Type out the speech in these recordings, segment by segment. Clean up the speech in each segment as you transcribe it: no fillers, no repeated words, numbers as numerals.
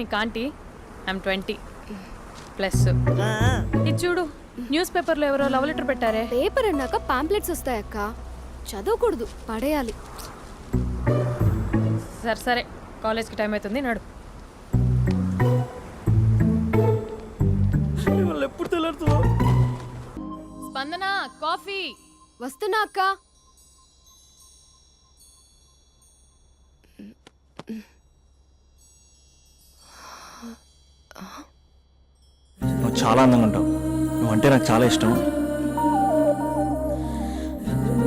నీకు aunty I'm 20 plus. ఇది చూడు, న్యూస్ పేపర్లో ఎవరో లవ్ లెటర్ పెట్టారే. పేపర్ అన్నాక పాంప్లెట్స్ వస్తాయక్క, చదవకూడదు, పడేయాలి. సరే సరే, కాలేజ్కి టైం అవుతుంది, నడు. ఎప్పుడు తెల్లారుతుందో. స్పందన, కాఫీ. వస్తున్నా అక్క. నువ్వు చాలా అందంగా ఉంటావు. నువ్వంటే నాకు చాలా ఇష్టం.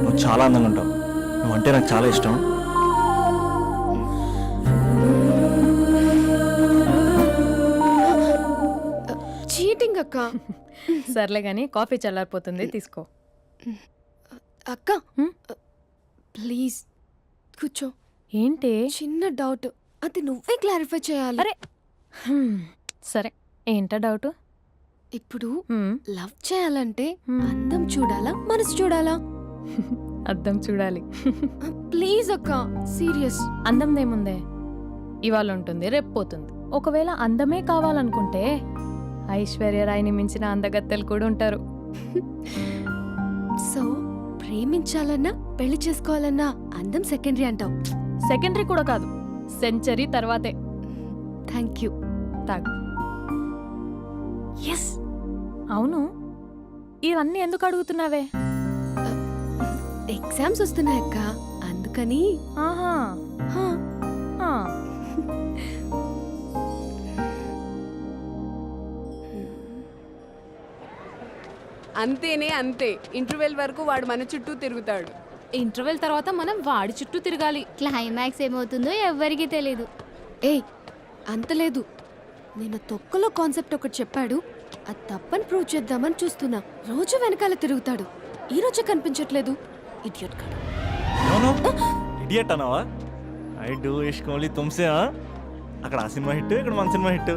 నువ్వు చాలా అందంగా ఉంటావు. నువ్వంటే నాకు చాలా ఇష్టం. చీటింగ్ అక్క. సర్లే కానీ కాఫీ చల్లారిపోతుంది, తీసుకో. అక్క ప్లీజ్ కూర్చో. ఏంటి? చిన్న డౌట్, అది నువ్వే క్లారిఫై చేయాలి. అరే సరే, ఏంటా డౌట్? ఇప్పుడు లవ్ చేయాలంటే అందం చూడాలా, మనసు చూడాలా? అద్దం చూడాలి. ప్లీజ్ అక్క, సీరియస్. అందందేముందే, ఇవాళ ఉంటుంది, రేపు పోతుంది. ఒకవేళ అందమే కావాలనుకుంటే ఐశ్వర్యరాయ్ని మించిన అందగత్తెలు కూడా ఉంటారు. సో ప్రేమించాలన్నా పెళ్లి చేసుకోవాలన్నా అందం సెకండరీ అంటావు? సెకండరీ కూడా కాదు, సెంచరీ తర్వాతే. Thank you. తాగు. ఎస్. అవును, ఇవన్నీ ఎందుకు అడుగుతున్నావే? ఎగ్జామ్స్ వస్తున్నాయక్క, అందుకని. ఆహా. హా. ఆ. అంతేనే అంతే. ఇంటర్వెల్ వరకు వాడు మన చుట్టూ తిరుగుతాడు. ఇంటర్వెల్ తర్వాత మనం వాడి చుట్టూ తిరగాలి. క్లైమాక్స్ ఏమవుతుందో ఎవ్వరికీ తెలీదు. ఏయ్ అంత లేదు, నేను తొక్కలో కాన్సెప్ట్ ఒకటి చెప్పాడు, అది తప్పని ప్రూవ్ చేద్దామని చూస్తున్నా. రోజు వెనకాల తిరుగుతాడు, ఈ రోజే కనిపించట్లేదు. ఇడియట్ కాడు. ఇడియట్ అన్నావా? ఐ డూ ఇష్క్ ఓన్లీ తుమ్సే. అక్కడ ఆ సినిమా హిట్, ఇక్కడ మన సినిమా హిట్.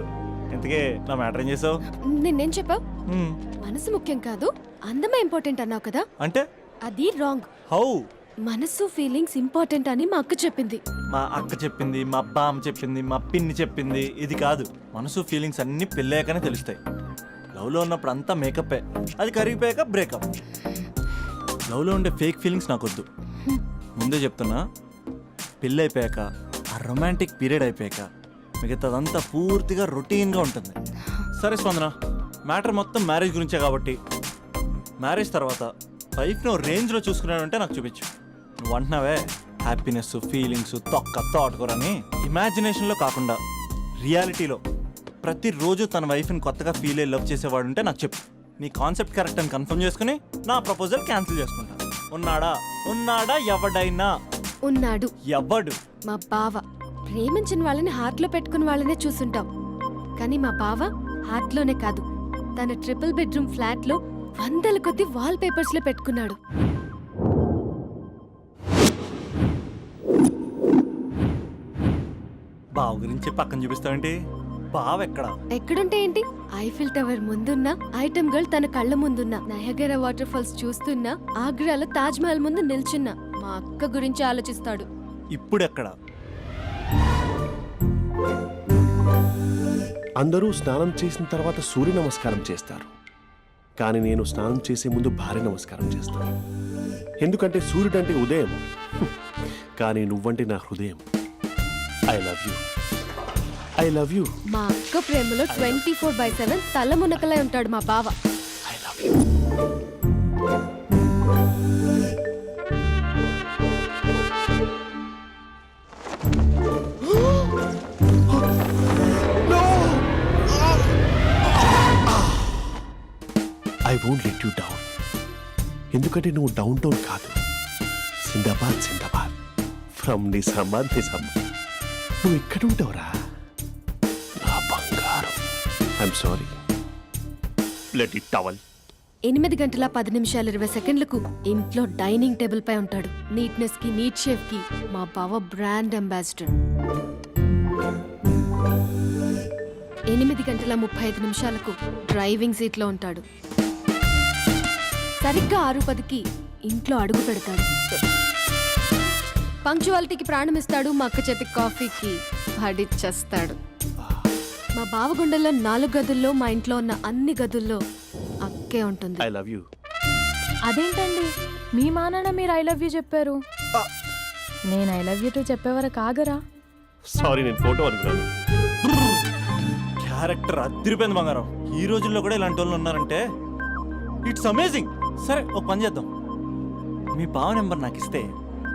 ఇంతకే నా మ్యాటర్ ఏం చేసావు? నిన్నేం చెప్పావు? మనసు ముఖ్యం కాదు, అందమే ఇంపార్టెంట్ అన్నావు కదా. అంటే అది రాంగ్. హౌ? మనసు ఫీలింగ్స్ ఇంపార్టెంట్ అని మా అక్క చెప్పింది. మా అక్క చెప్పింది, మా బామ్మ చెప్పింది, మా పిన్ని చెప్పింది. ఇది కాదు, మనసు ఫీలింగ్స్ అన్నీ పెళ్ళాకనే తెలుస్తాయి. లవ్లో ఉన్నప్పుడు అంతా మేకప్పే, అది కరిగిపోయాక బ్రేకప్. లవ్లో ఉండే ఫేక్ ఫీలింగ్స్ నాకొద్దు. ముందే చెప్తున్నా, పెళ్ళి అయిపోయాక, ఆ రొమాంటిక్ పీరియడ్ అయిపోయాక మిగతాదంతా పూర్తిగా రొటీన్గా ఉంటుంది. సరే స్పందన, మ్యాటర్ మొత్తం మ్యారేజ్ గురించే కాబట్టి మ్యారేజ్ తర్వాత వైఫ్ని రేంజ్లో చూసుకున్నాడంటే నాకు చూపించు. నువ్వు అంటున్నావే హ్యాపీనెస్, ఫీలింగ్స్, తోటకూరని. ఇమాజినేషన్లో కాకుండా రియాలిటీలో ప్రతిరోజు తన వైఫ్ని కొత్తగా ఫీల్ అయ్యి లవ్ చేసేవాడు ఉంటే నాకు చెప్పు. నీ కాన్సెప్ట్ కరెక్ట్ అని కన్ఫర్మ్ చేసుకుని నా ప్రపోజల్ క్యాన్సిల్ చేసుకుంటా. ఉన్నాడా ఎవడైనా? ఉన్నాడు. ఎవడు? మా బావ. ప్రేమించిన వాళ్ళని హార్ట్లో పెట్టుకున్న వాళ్ళనే చూసుంటాం, కానీ మా బావ హార్ట్లోనే కాదు, తన ట్రిపుల్ బెడ్రూమ్ ఫ్లాట్లో వందల కొద్ది వాల్ పేపర్స్ లో పెట్టుకున్నాడు. బావ గురించి పక్కన చూపిస్తావేంటి? బావ ఎక్కడుంటే ఏంటి? ఐఫిల్ టవర్ ముందున్న, ఐటమ్ గర్ల్ తన కళ్ళ ముందున్న, నయగరా వాటర్ ఫాల్స్ చూస్తున్నా, ఆగ్రాలో తాజ్ మహల్ ముందు నిల్చున్నా మా అక్క గురించి ఆలోచిస్తాడు. ఇప్పుడు ఎక్కడ? అందరూ స్నానం చేసిన తర్వాత సూర్య నమస్కారం చేస్తారు, కానీ నేను స్నానం చేసే ముందు భార్య నమస్కారం చేస్తాను. ఎందుకంటే సూర్యుడు అంటే ఉదయం, కానీ నువ్వంటే నా హృదయం. I love you, I love you. మా అక్క ప్రేమలో 24/7 తల మునకలై ఉంటాడు మా బావ. I love you. I won't let you down. ఎందుకంటే నువ్వు డౌన్ టౌన్ కాదు, జిందాబాద్ జిందాబాద్ ఫ్రమ్ నిజామాబాద్ నిజామాబాద్. నువ్వు ఇక్కడ ఉంటావురా నా బంగారం. I'm sorry. Let it towel. 8 గంటల 10 నిమిషాలు 20 సెకండ్లకు ఇంట్లో డైనింగ్ టేబుల్ పై ఉంటాడు. నీట్నెస్ కి, నీట్ షేఫ్ కి మా బావ బ్రాండ్ అంబాసిడర్. 8 గంటల 35 నిమిషాలకు డ్రైవింగ్ సీట్ లో ఉంటాడు. సరిగ్గా 6:10కి ఇంట్లో అడుగు పెడతాడు. పంక్చువాలిటీకి ప్రాణం ఇస్తాడు. మా అక్క చేతి కాఫీకి పడిచ్చేస్తాడు. మా బావగుండెల్లో 4 గదుల్లో మా ఇంట్లో ఉన్న అన్ని గదుల్లో అక్కే ఉంటుంది. I love you. అదేంటండి మీ మానాన్న మీరు ఐ లవ్ యూ చెప్పారు, నేను ఐ లవ్ యూ టు చెప్పేవరకు ఆగరా? సారీ, నేను ఫోటో అనుకున్నాను. క్యారెక్టర్ అదిరిపోయింది బంగారం. ఈ రోజుల్లో కూడా ఇలాంటి వాళ్ళు ఉన్నారంటే ఇట్స్ అమేజింగ్. సరే ఒక పని చేద్దాం, మీ బావ నెంబర్ నాకు ఇస్తే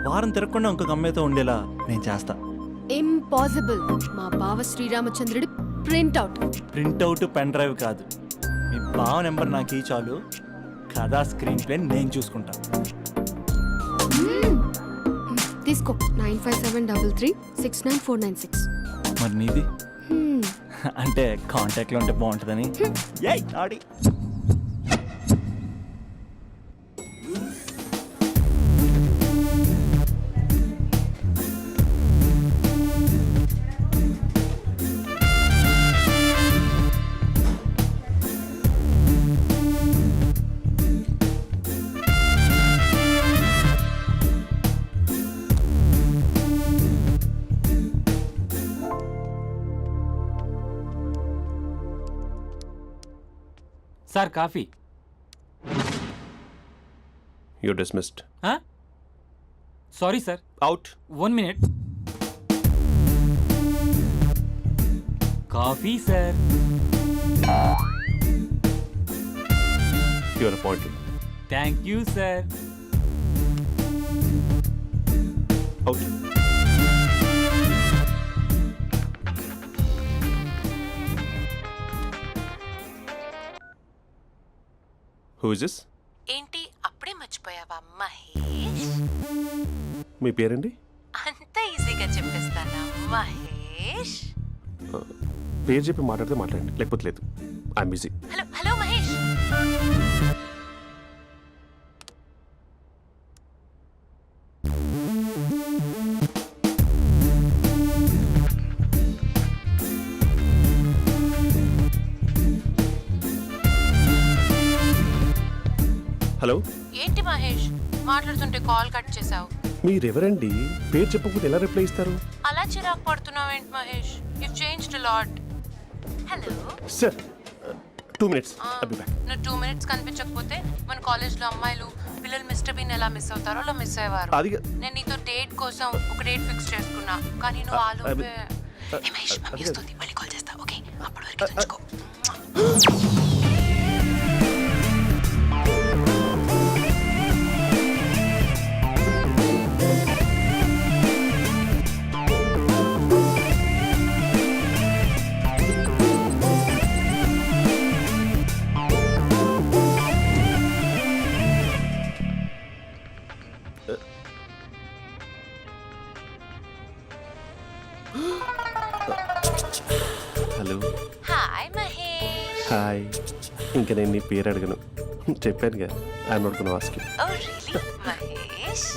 వారం తిరగకుండా ఇంకొక అమ్మాయితో ఉండేలా నేను చేస్తా. ఇంపాసిబుల్. మా బావ శ్రీరామచంద్రుడి ప్రింట్అవుట్. ప్రింట్అవుట్ పెన్ డ్రైవ్ కాదు, మీ బావ నెంబర్ నాకు ఈ చాలు. కథా స్క్రీన్ ప్లే నేను చూసుకుంటా. తీసుకో 9573369496. మరి నీది అంటే కాంటాక్ట్లో ఉంటే బాగుంటుందని. ఏయ్ ఆడి sir coffee. You dismissed. Sorry sir, out. 1 minute. Coffee sir. You are appointed. Thank you sir. Out. Who is this? ఏంటి అప్పుడే మర్చిపోయావా మహేష్? మీ పేరండి? అంత ఈజీగా చెప్పేస్తానా మహేష్? పేరు చెప్పి మాట్లాడితే మాట్లాడండి, లేకపోతే లేదు. I'm busy. Hello hello Mahesh. Hello. ఏంటి మహేష్ మాట్లాడుతుంటే కాల్ కట్ చేసావు? మీరెవరండి? పేరు చెప్పకపోతే ఎలా రిప్లై ఇస్తారు? అలా చిరాకు పడుతున్నావు ఏంటి Mahesh? You changed a lot. Hello sir 2 minutes. I'll be back. నువ్వు 2 minutes కనిపించకపోతే మన కాలేజ్లో అమ్మాయిలు పిల్లలు మిస్టర్ బీన్ ఎలా మిస్ అవుతారో అలా మిస్ అయ్యేవారు. అది నేను నీతో డేట్ కోసం ఒక డేట్ ఫిక్స్ చేసుకున్నా, కానీ నువ్వు ఆలోపే. ఏ మహేష్ మమ్మీ వస్తుంది, మళ్ళీ కాల్ చేస్తా. ఓకే అప్పటి వరకు ఉంచుకో. హలో. హాయ్ మహేష్. హాయ్. ఇంకా నేను నీ పేరు అడగను, చెప్పానుగా. I'm not gonna ask you. Oh really Mahesh?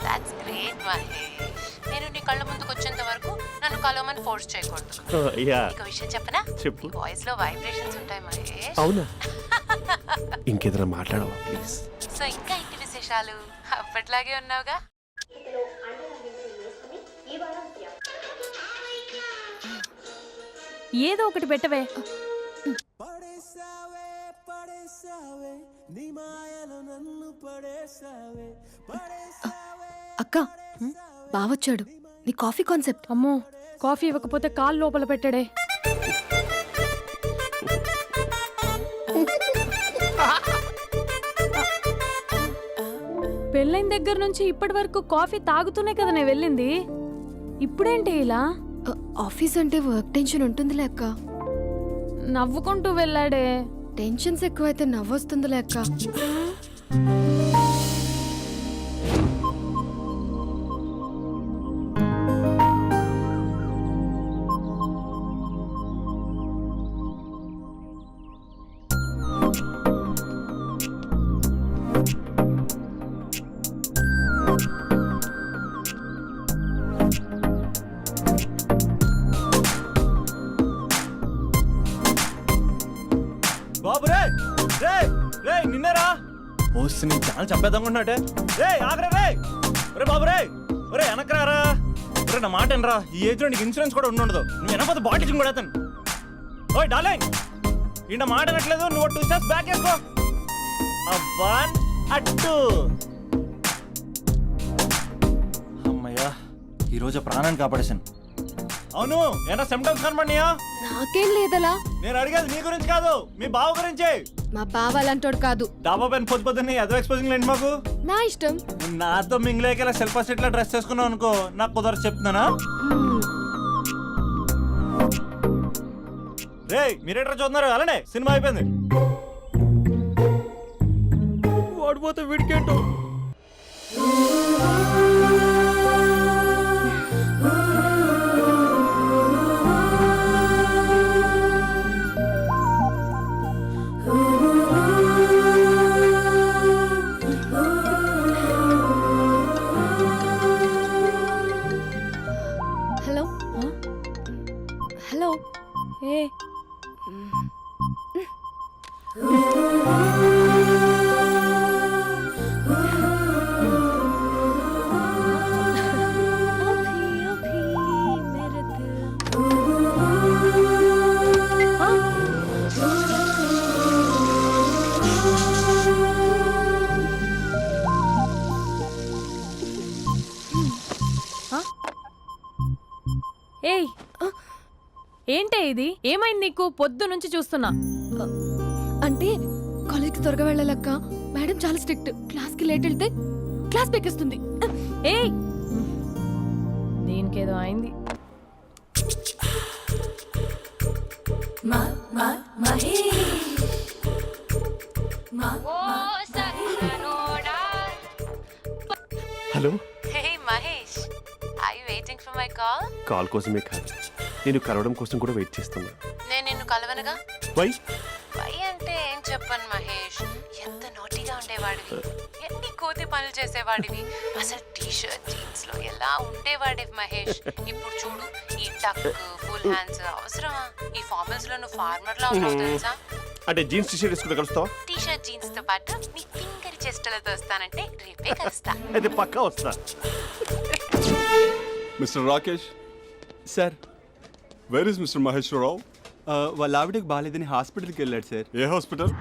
That's great Mahesh. నేను నీ కళ్ళ ముందుకు వచ్చేంత వరకు నన్ను కలవమని ఫోర్స్ చేయకూడదు. యా. నీకు విషయం చెప్పనా? చెప్పు. నీ వాయిస్ లో వైబ్రేషన్స్ ఉంటాయి మహేష్. అవునా? ఇంకేదైనా మాట్లాడవా ప్లీజ్? సో ఇంకా ఇంటి విశేషాలు అప్పట్లాగే ఉన్నావుగా? ఏదో ఒకటి పెట్టవే. అక్క బావొచ్చాడు. నీ కాఫీ కాన్సెప్ట్. అమ్మో, కాఫీ ఇవ్వకపోతే కాలు లోపల పెట్టడే. పెళ్ళైన దగ్గర నుంచి ఇప్పటి వరకు కాఫీ తాగుతూనే కదా నేను వెళ్ళింది, ఇప్పుడేంటి ఇలా? ఆఫీస్ అంటే వర్క్ టెన్షన్ ఉంటుందిలే అక్క. నవ్వుకుంటూ వెళ్ళాడే. టెన్షన్స్ ఎక్కువైతే నవ్వొస్తుందిలే అక్క. బాబు రే రే రే నిన్నరా వస్తే నీ ఛానల్ చంపేద్దామన్నట్టే. రే ఆగరా రే. ఒరే బాబు రే, ఒరే వెనకరారా. ఒరే నా మాట అనరా, ఈ ఏజ్ లో నీకు ఇన్సూరెన్స్ కూడా ఉండదు. నువ్వు వెనకపోతే బాటిల్ కూడా అతను. ఓయ్ డార్లింగ్ ఈయన మాట అనట్లేదు, నువ్వు 2 steps బ్యాక్ వేసుకో. 1 2. అమ్మయ్యా ఈరోజు ప్రాణాన్ని కాపాడేశాను. అవును ఏనా సిమ్టమ్స్ కనబడినాయా? నాకేం లేదలా. నేను అడిగేది మీ గురించి కాదు, మీ బావ గురించి. మా బావ అలాంటోడు కాదు. డాబా పైన పొద్దున్నే అదో ఎక్స్పోజింగ్ లేండి మాకు. నా ఇష్టం. నాతో మింగిలేక సెల్ఫా సెట్ లా డ్రెస్ చేసుకున్నావు అనుకో, నాకు కుదరదు చెప్తున్నానా. రే మీరేట్రా చూస్తున్నారు? అలానే సినిమా అయిపోయింది. ఓడిపోతే వీడికేంటో. Hello hello. ఏ ఏయ్ ఏంటే ఇది? ఏమైంది నీకు? పొద్దు నుంచి చూస్తున్నా. అంటే కాలేజ్కి త్వరగా వెళ్ళాలక్క. మేడం చాలా స్ట్రిక్ట్. క్లాస్కి లేట్ వెళ్తే క్లాస్ పెక్కిస్తుంది. ఏయ్ దీనికేదో అయింది. Hello. Hey Mahesh, are you waiting for my call? Call కోసమే కాదు, నేను కలవడం కోసం కూడా వెయిట్ చేస్తున్నా. నేను నిన్ను కలవనుగా. వై? వై అంటే ఏం చెప్పను మహేష్, ఎంత నోటిగా ఉండేవాడివి, ఎన్ని కోతి పనులు చేసేవాడివి, అసలు టీ-షర్ట్ జీన్స్ లో ఎలా ఉండేవాడివి మహేష్. ఇప్పుడు చూడు, ఈ టక్ ఫుల్ హ్యాండ్స్ అవసరమా? ఈ ఫార్మల్స్ లో నువ్వు ఫార్మర్ లా ఉన్నావు తెలుసా? అంటే జీన్స్ టీషర్ట్ వేసుకుని కలుస్తావా? టీ-షర్ట్ జీన్స్ తో పాటు నీ ఫింగర్ చెస్టలతో వస్తానంటే రేపే కలుస్తా. అయితే పక్కా వస్తా. Mister Rakesh, sir where is mister Maheshwararao? వాళ్ళ ఆవిడకి బాగాలేదని హాస్పిటల్కి వెళ్ళాడు సార్. ఏ హాస్పిటల్?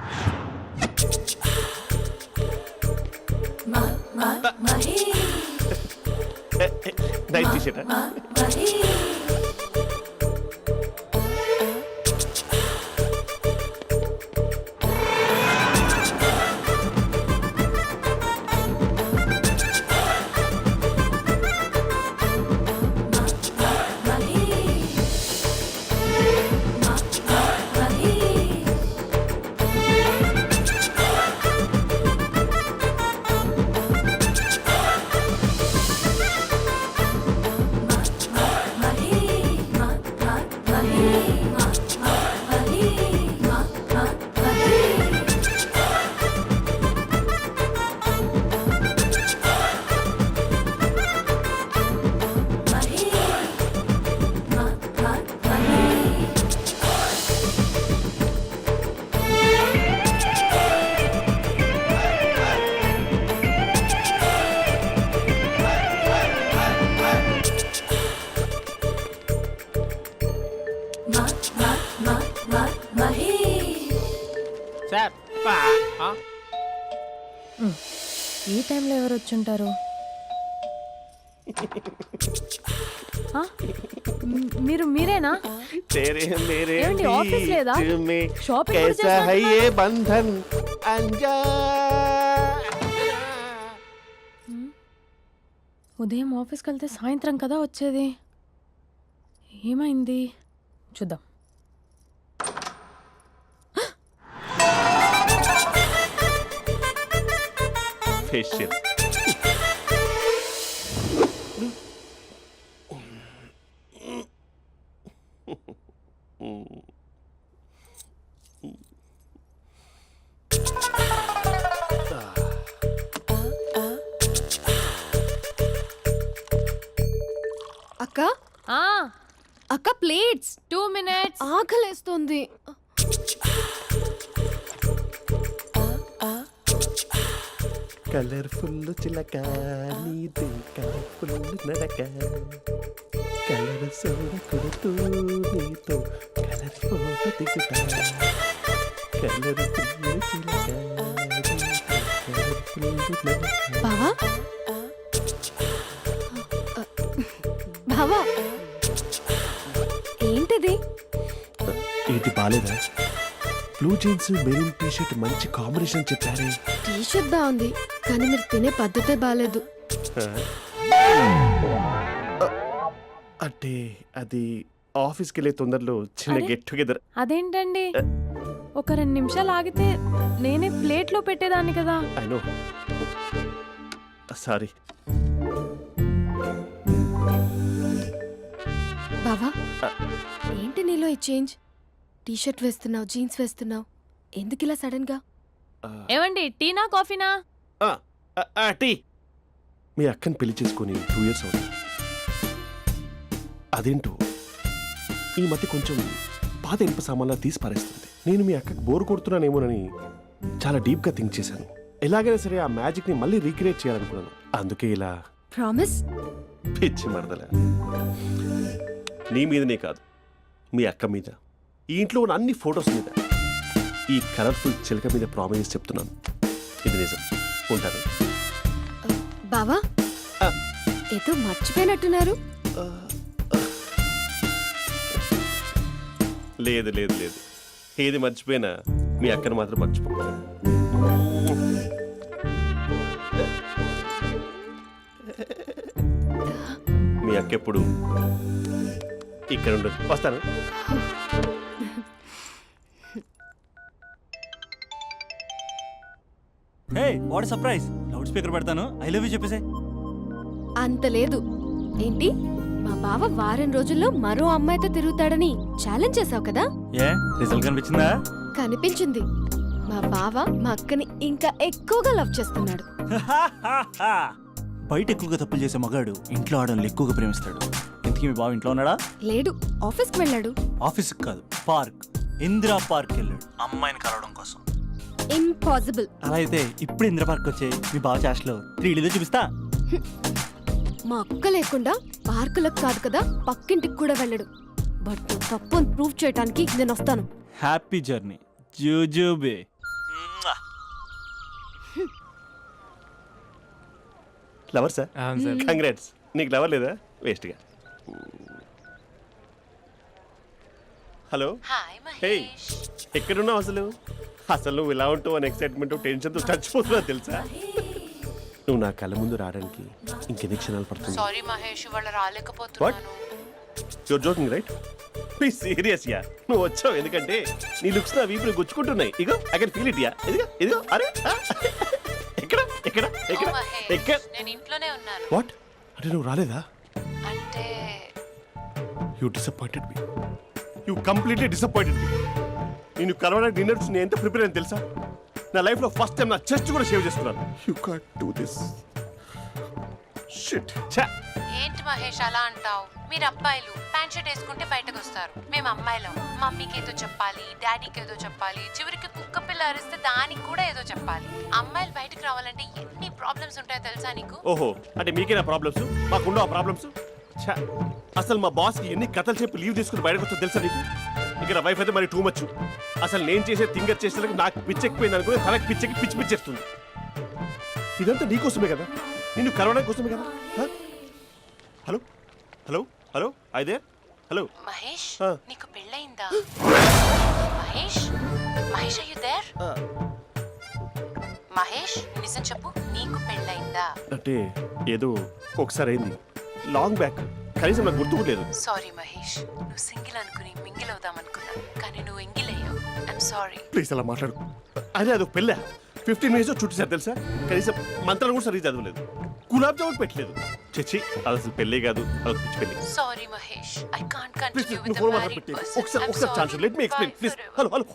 Night t shirt. ఈ టైంలో ఎవరు వచ్చుంటారు? మీరేనా? ఏమండి, ఆఫీస్ లేదా? షాపింగ్ కూడా చేస్తున్నట్టున్నారు. ఉదయం ఆఫీస్కి వెళ్తే సాయంత్రం కదా వచ్చేది. ఏమైంది చూద్దాం. ఫేషియల్. అక్క అక్క ప్లేట్స్. 2 minutes. ఆకలేస్తుంది. కలర్ఫుల్ చిలక నీది కలర్ఫుల్ నడక. కలర్ సోడ కొడుతూ నీతో కలర్ ఫోటో దిగుతా కలర్ పువ్వు చిలక, కలర్ పువ్వు బావా బావా ఏంటిది? ఏంటి బాలేదా? Blue jeans maroon T shirt మంచి కాంబినేషన్ చెప్పారే. టీ షర్ట్ బాగుంది కానీ మీరు తినే పద్ధతే బాగాలేదు. అంటే అది ఆఫీస్కి వెళ్ళే తొందరలో చిన్న అరే? Get together. అదేంటండి ఒక 2 నిమిషాలు ఆగితే నేనే ప్లేట్లో పెట్టేదాన్ని కదా. I know, sorry. బావా ఏంటి నీలో ఈ చేంజ్? టీ షర్ట్ వేస్తున్నావు, జీన్స్ వేస్తున్నావు, ఎందుకు ఇలా సడన్ గా? ఏమండి టీనా కాఫీనా? టీ. మీ అక్కని పెళ్లి చేసుకుని 2 years అవుతుంది. అదేంటో ఈ మధ్య కొంచెం పాత ఇనుప సామాన్లా తీసి పారేస్తుంది. నేను మీ అక్కకి బోర్ కొడుతున్నానేమోనని చాలా డీప్గా థింక్ చేశాను. ఎలాగైనా సరే ఆ మ్యాజిక్ని మళ్ళీ రీక్రియేట్ చేయాలనుకున్నాను. అందుకే ఇలా ప్రామిస్? పిచ్చి మరదల. నీ మీదనే కాదు, మీ అక్క మీద, ఈ ఇంట్లో ఉన్న అన్ని ఫొటోస్ మీద, ఈ కలర్ఫుల్ చిలక మీద ప్రామిస్ చెప్తున్నాను. ఇది నిజం. ఉంటాను. బావా ఆ. ఏదో మర్చిపోయినట్టున్నారు. లేదు లేదు లేదు, ఏది మర్చిపోయినా మీ అక్కను మాత్రం మర్చిపో. మీ అక్క ఎప్పుడు ఇక్కడ ఉండదు. వస్తాను. Hey what surprise! Loud speaker పెడతాను, ఐ లవ్ యూ చెప్పేసే. అంత లేదు. ఏంటి మా బావ వారం రోజుల్లో మరో అమ్మాయితో తిరుగుతాడని ఛాలెంజ్ చేసావు కదా? ఏ రిజల్ట్ కనిపించిందా? కనిపించింది. మా బావ మా అక్కని ఇంకా ఎక్కువగా లవ్ చేస్తున్నాడు. బయట ఎక్కువగా తప్పులు చేసే మగాడు ఇంట్లో ఆడవాళ్ళు ఎక్కువగా ప్రేమిస్తాడు. ఇంతకీ మీ బావ ఇంట్లో ఉన్నాడా? లేడు, ఆఫీస్కి వెళ్ళాడు. ఆఫీస్కి కాదు, పార్క్, ఇందిరా పార్క్ వెళ్ళాడు అమ్మాయిని కలవడం కోసం. ఇంపాసిబుల్. అలా అయితే ఇప్పుడు ఇందిరా పార్క్ వచ్చే మీ బావ చాష్లో 3Dలో చూపిస్తా. మా అక్క లేకుండా పార్కులకు కాదు కదా పక్కింటికి కూడా వెళ్ళడు. బట్ నువ్వు తప్పు అని ప్రూవ్ చేయడానికి నేను వస్తాను. హ్యాపీ జర్నీ జూజూబే. లవర్ సార్, అవును సార్. కంగ్రాట్స్. నీకు లవర్ లేదా? వేస్ట్గా. హలో. Hi hey, Mahesh. ఎక్కడున్నావు అసలు? అసలు నువ్వు ఇలా ఉంటావు అని ఎక్సైట్మెంట్ టెన్షన్తో చచ్చిపోతున్నా తెలుసా? నువ్వు నా కళ్ళ ముందు రావడానికి ఇంకెన్ని క్షణాలు పడుతుంది? సారీ మహేష్, ఇవాళ రాలేకపోతున్నాను. You're joking right? Please serious yeah. నువ్వు వచ్చావు ఎందుకంటే నీ లుక్స్ నా వీపుని గుచ్చుకుంటున్నాయి. ఇగో I can feel it yeah. ఇదిగో ఇదిగో. అరే ఎక్కడ ఎక్కడ ఎక్కడ No, మహేష్, ఎక్కడ? నేను ఇంట్లోనే ఉన్నాను. వాట్? అంటే నువ్వు రాలేదా? అంటే you disappointed me. You completely disappointed me. నేను కలవడానికి డిన్నర్స్ నేను ఎంత ప్రిపేర్ అని తెలుసా? నా లైఫ్లో ఫస్ట్ టైం నా చెస్ట్ కూడా షేవ్ చేసుకున్నాను. You can't do this. Shit. ఛా. ఏంటి మహేష్ అలా అంటావు? మీరు అబ్బాయిలు ప్యాంట్ షర్ట్ వేసుకుంటే బయటకు వస్తారు. మేము అమ్మాయిలం మమ్మీకి ఏదో చెప్పాలి, డాడీకి ఏదో చెప్పాలి, చివరికి కుక్క పిల్ల అరిస్తే దానికి కూడా ఏదో చెప్పాలి. అమ్మాయిలు బయటకు రావాలంటే ఎన్ని ప్రాబ్లమ్స్ ఉంటాయో తెలుసా నీకు? ఓహో, అంటే మీకేనా ప్రాబ్లమ్స్? మాకుండా ఆ ప్రాబ్లమ్స్? ఛా. అసలు మా బాస్కి ఎన్ని కథలు చెప్పి లీవ్ తీసుకుని బయటకు వచ్చా తెలుసా నీకు? ఇక్కడ వైఫ్ అయితే మరి టూ మచ్. అసలు నేను చేసే థింగర్ చేసేందుకు నాకు పిచ్చెక్కిపోయింది అనుకుని తనకి పిచ్చెక్కి పిచ్చి పిచ్చేస్తుంది. ఇదంతా నీకోసమే కదా, నిన్ను కరోనా కోసమే కదా. హలో హలో హలో అయితే హలో మహేష్, ఆ. నీకు పెళ్ళయిందా? Mahesh, Mahesh are you there? Mahesh నిజం చెప్పు, నీకు పెళ్ళయిందా? అంటే ఏదో ఒకసారి అయింది, లాంగ్ బ్యాక్. కనీసం నాకు గుర్తు కూడా లేదు. సారీ మహేష్, నువ్వు సింగిల్ అనుకుని మింగిల్ అవుదాం అనుకున్నా, కానీ నువ్వు ఎంగిల్ అయ్యావు. I'm sorry. ప్లీజ్ అలా మాట్లాడు. అదే అదొక పెళ్ళ 15 minutes చుట్టేసారు తెలుసా? కనీసం మంత్రాలు కూడా సరిగ్గా చదవలేదు, గులాబ్ జామున్ పెట్టలేదు. చచ్చి, అది అసలు పెళ్ళే కాదు, అదొక పిచ్చి పెళ్ళి. Sorry Mahesh, I can't please continue నువ్వు విత్ ఫోన్ ద మాత్రం మ్యారీడ్ పెట్టి పర్సన్. ఒకసారి chance let me explain please. Hello hello.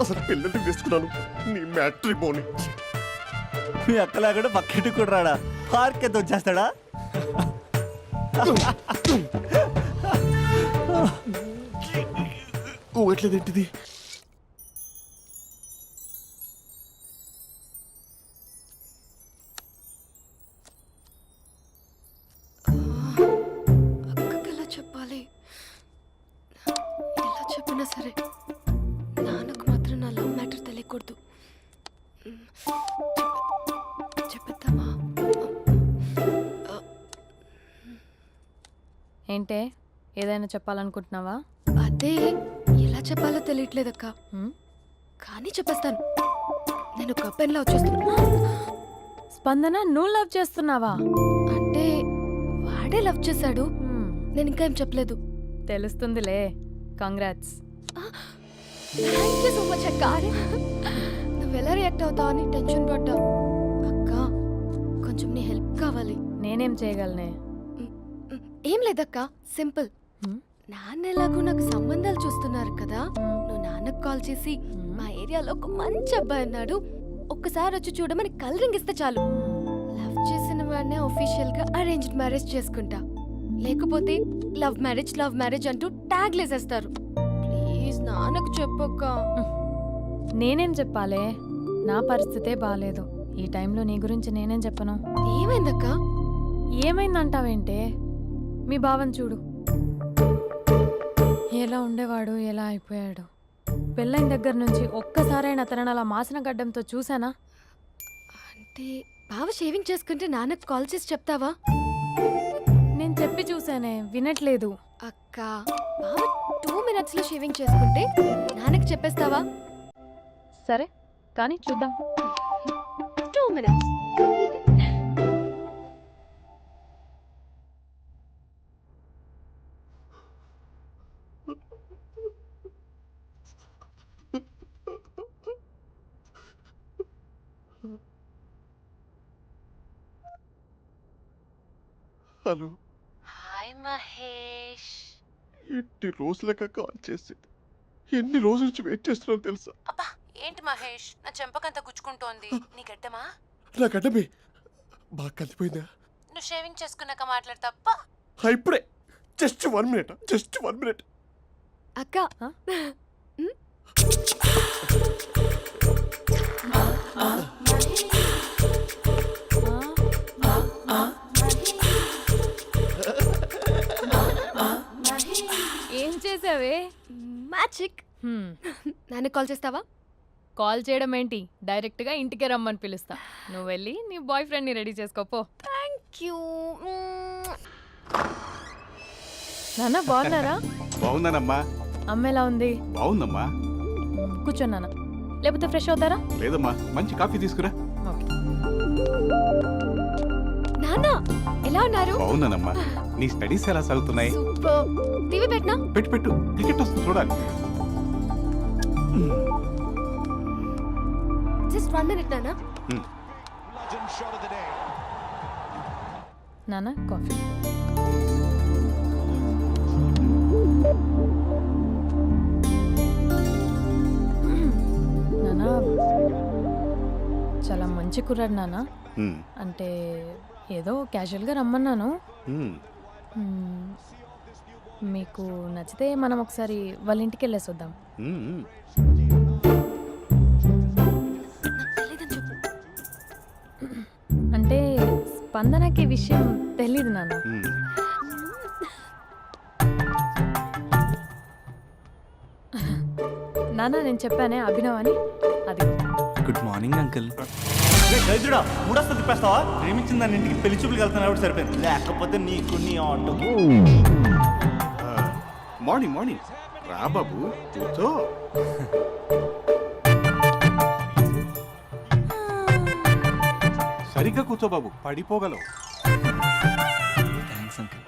అసలు పిల్లల్ని తీసుకున్నాను నీ మ్యాట్రిమోని. మీ అక్కలాగా పక్కింటి కూడా రాడా? పార్క్ ఎంత వచ్చేస్తాడా? ఊగట్లేదేంటిది? సరే నాన్నకు మాత్రం నా లవ్ మ్యాటర్ తెలియకూడదు. చెప్పేద్దామా? ఏంటే ఏదైనా చెప్పాలనుకుంటున్నావా? అదే ఎలా చెప్పాలో తెలియట్లేదక్క. హ్మ్? కానీ చెప్పేస్తాను. నేను ఒక అబ్బాయిని లవ్ చేస్తున్నా. స్పందన నువ్వు లవ్ చేస్తున్నావా? అంటే వాడే లవ్ చేశాడు. హ్మ్, నేను ఇంకా ఏం చెప్పలేదు. తెలుస్తుందిలే. Congrats. Thank you so much అక్క. నువ్వు ఎలా రియాక్ట్ అవుతావు అని టెన్షన్ పడ్డా. అక్క కొంచెం నీ హెల్ప్ కావాలి. నేనేం చేయగలనే? ఏం లేదక్క, సింపుల్. హ్మ్? నాన్న ఎలాగో నాకు సంబంధాలు చూస్తున్నారు కదా, నువ్వు నాన్నకు కాల్ చేసి మా ఏరియాలో ఒక మంచి అబ్బాయి అన్నాడు, ఒక్కసారి వచ్చి చూడమని కలరింగ్ ఇస్తే చాలు. లవ్ చేసిన వాడినే ఒఫీషియల్ గా అరేంజ్డ్ మ్యారేజ్ చేసుకుంటా. లేకపోతే లవ్ మ్యారేజ్ అంటూ ట్యాగ్ లేసేస్తారు. ప్లీజ్ నాన్నకు చెప్పక్క. నేనేం చెప్పాలే? నా పరిస్థితే బాలేదు. ఈ టైంలో నీ గురించి నేనేం చెప్పను? ఏమైందక్క? ఏమైందంటావేంటే? మీ భావం చూడు, ఎలా ఉండేవాడు, ఎలా అయిపోయాడు. పెళ్ళైన దగ్గర నుంచి ఒక్కసారైనా తనని అలా మాసిన గడ్డంతో చూసానా? అంటే బావ షేవింగ్ చేసుకుంటే నాన్నకు కాల్ చేసి చెప్తావా? నేను చెప్పి చూసానే, వినట్లేదు. అక్క బావ 2 minutes లో షేవింగ్ చేసుకుంటే నాన్నకి చెప్పేస్తావా? సరే కానీ చూద్దాం. 2 minutes. Hello, hi Mahesh. ఎన్ని రోజులక కాల్ చేసింది? ఎన్ని రోజుల నుంచి వెయిట్ చేస్తున్నావు తెలుసా? అబ్బా ఏంటి మహేష్, నా చెంపకంత గుచ్చుకుంటోంది. నీ గడ్డమా? నా గడ్డమే బాగా కలిపోయిందా? నువ్వు షేవింగ్ చేసుకున్నాక మాట్లాడతాప్పా. ఇప్పుడే జస్ట్ 1 minute. అక్క ఏం చేసావే? మ్యాజిక్. నాన్నకి కాల్ చేస్తావా? కాల్ చేయడం ఏంటి, డైరెక్ట్గా ఇంటికే రమ్మని పిలుస్తా. నువ్వు వెళ్ళి నీ బాయ్ ఫ్రెండ్ని రెడీ చేసుకోపో. Thank you. నాన్న బాగున్నారా? బాగున్నానమ్మా. అమ్మ ఎలా ఉంది? బాగుందమ్మా. కూర్చోన్నానా, లేకపోతే ఫ్రెష్ అవుతారా? లేదమ్మా, మంచి కాఫీ తీసుకురా. ఓకే. నాన్న ఎలా ఉన్నారు? బాగున్నానమ్మా. నీ స్టడీస్ ఎలా సాగుతున్నాయి? సూపర్. టీవీ పెట్టనా? పెట్టు, క్రికెట్ వస్తుంది చూడాలి. జస్ట్ 1 minute నాన్న. నాన్న కాఫీ. నాన్న చాలా మంచి కుర్రాడు నాన్న. అంటే ఏదో క్యాజువల్గా రమ్మన్నాను. మీకు నచ్చితే మనం ఒకసారి వాళ్ళ ఇంటికి వెళ్ళేసి వద్దాం. అంటే స్పందనకి విషయం తెలీదు నాన్న. నాన్న నేను చెప్పానే అభినవ్ అని, అది. Good morning uncle. రైతుడా మూడొస్తా తిప్పేస్తావా? ప్రేమించిన దాని ఇంటికి పెళ్లి చూపులు వెళ్తున్నా సరిపోయింది, లేకపోతే నీకు నీ ఆటో. మార్నింగ్ రా బాబు, కూర్చో. సరిగ్గా కూర్చో బాబు, పడిపోగలవు. Thanks uncle.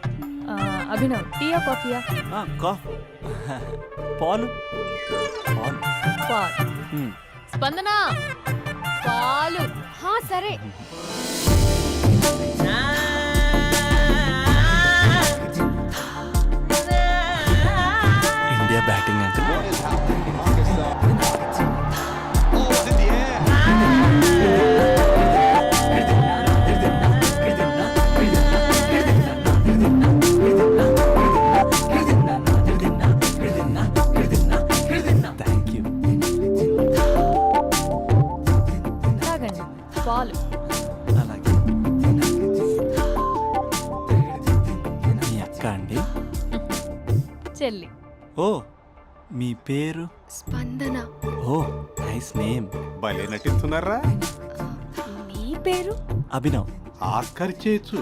అభినవ్ టీయా కాఫీయా? పాలు. పాలు. స్పందన పాలు. సరే. India batting uncle. Thank you. తాగండి పాలు. అలాగే. మీ అక్క అండి? చెల్లి. ఓ మీ పేరు? స్పందన. ఓ నైస్ నేమ్. భలే నటిస్తున్నారా? మీ పేరు? అభినవ్. ఆస్కర్ చేయొచ్చు.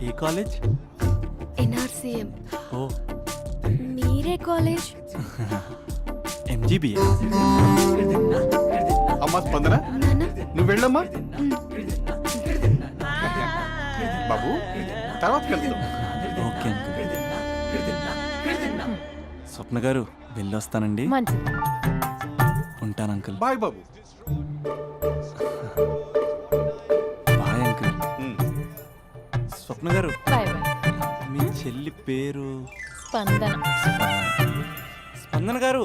ఏ కాలేజ్? ఎన్ఆర్సీఎం. ఓ మీరే కాలేజ్? ఎంజీబీఏ. అమ్మా స్పందన, నాన్న. నువ్వు వెళ్ళమ్మా. బాబు తర్వాత కలుద్దాం. Okay uncle. స్వప్న గారు వెళ్ళొస్తానండి. మంచిది. ఉంటాను అంకుల్. బాయ్ బాబు. Bye uncle. ఉమ్. స్వప్న గారు బాయ్ బాయ్. మీ చెల్లి పేరు? స్పందన. స్పందన గారు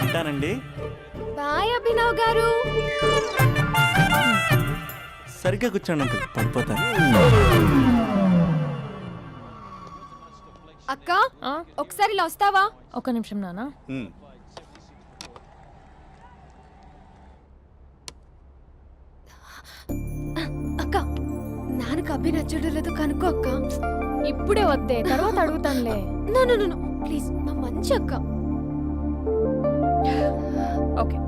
ఉంటానండి. బాయ్ అభినవ్ గారు. సరిగ్గా కూర్చోండి అంకుల్, పడిపోతాను. అక్క ఆ, ఒకసారి ఇలా వస్తావా? ఒక నిమిషం నాన్న. ఉమ్. అక్క నాన్నకు అభి నచ్చడం లేదో కనుక్కో అక్క. ఇప్పుడే వద్దే, తర్వాత అడుగుతానులే. నో నో నో ప్లీజ్, మా మంచి అక్క. ఓకే.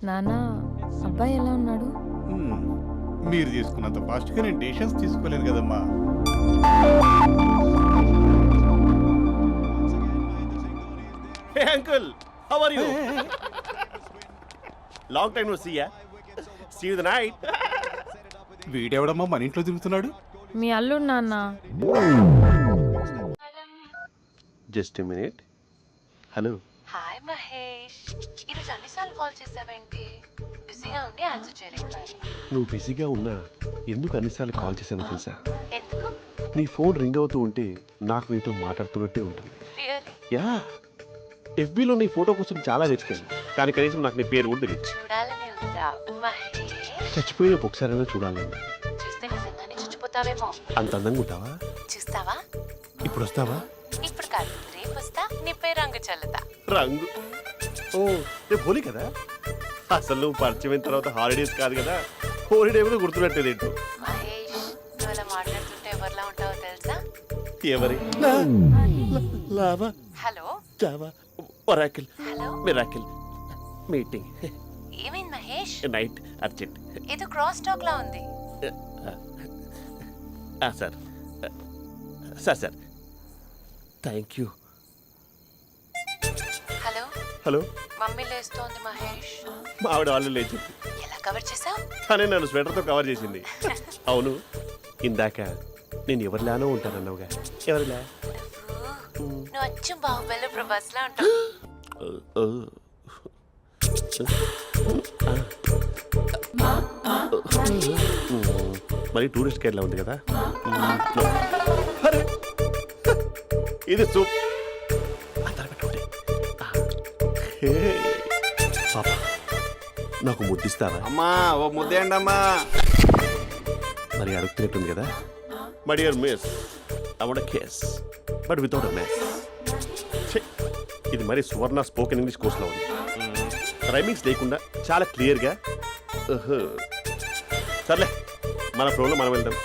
నాన్న, అబ్బాయి ఎలా ఉన్నాడు? ఉమ్. మీరు తీసుకున్నంత ఫాస్ట్గా నేను డెసిషన్స్ తీసుకోలేను కదమ్మా. Hey uncle, how are you? Long time no see ya. See you the night. వీడెవడమ్మా మన ఇంట్లో తిరుగుతున్నాడు? మీ అల్లుడు నాన్న. Just a minute. Hello. Hi Mahesh, ఈరోజు అన్నిసార్లు కాల్ చేసావేంటి? బిజీగా ఉండి ఆన్సర్ చేయలేకపోయాను. నువ్వు బిజీగా ఉన్నా ఎందుకు అన్నిసార్లు కాల్ చేశానో తెలుసా? ఎందుకు? నీ ఫోన్ రింగ్ అవుతూ ఉంటే నాకు నీతో మాట్లాడుతున్నట్టే ఉంటుంది. రియల్లీ? యా, ఎఫ్బీలో నీ ఫోటో కోసం చాలా వెతికాను, కానీ కనీసం నాకు నీ పేరు కూడా తెలియదు. చూడాలని ఉందా మహేష్? చచ్చిపోయిన ఒకసారైనా చూడాలని. చూస్తే నిజంగానే చచ్చిపోతావేమో. అంత అందంగా ఉంటావా? చూస్తావా? ఇప్పుడు వస్తావా? ఇప్పుడు కాదు, రేపు వస్తా, నీపై రంగు చల్లుతా. రంగు? ఓ రేపు హోలీ కదా. అసలు నువ్వు పరిచయం అయిన తర్వాత హాలిడేస్ కాదు కదా, హోలిడే కూడా గుర్తున్నట్టేది ఏంటో. మహేష్, నువ్వు అలా మాట్లాడుతుంటే ఎవరిలా ఉంటావో తెలుసా? ఎవరి? Lava, hello Java, Oracle, hello, miracle, meeting, ఏమైంది మహేష్? Night, urgent. ఏదో క్రాస్ టాక్ లా ఉంది. Sir sir sir thank you. Hello, hello, mummy లేస్తోంది మహేష్. మా ఆవిడ వాళ్ళు లేచి ఎలా కవర్ చేసావు? తనే నన్ను స్వెటర్తో కవర్ చేసింది. అవును, ఇందాక నేను ఎవరిలానో ఉంటానన్నావుగా, ఎవరిలా? నువ్వు అచ్చం బాహుబలి ప్రభాస్ లా ఉంటావు. మరి టూరిస్ట్ గైడ్లా ఉంది కదా. అరే, ఇది సూప్. పాపా, నాకు ముద్దిస్తావా? అమ్మా ఓ ముద్దేయండి అమ్మా. మరి అడుగుతున్నట్టుంది కదా. My dear miss, I want kiss but without a mess. ఇది మరి సువర్ణ స్పోకెన్ ఇంగ్లీష్ కోర్సులో ఉంది. రైమింగ్స్ లేకుండా చాలా క్లియర్గా. సర్లే, మన ప్రోలో మనం వెళ్దాం.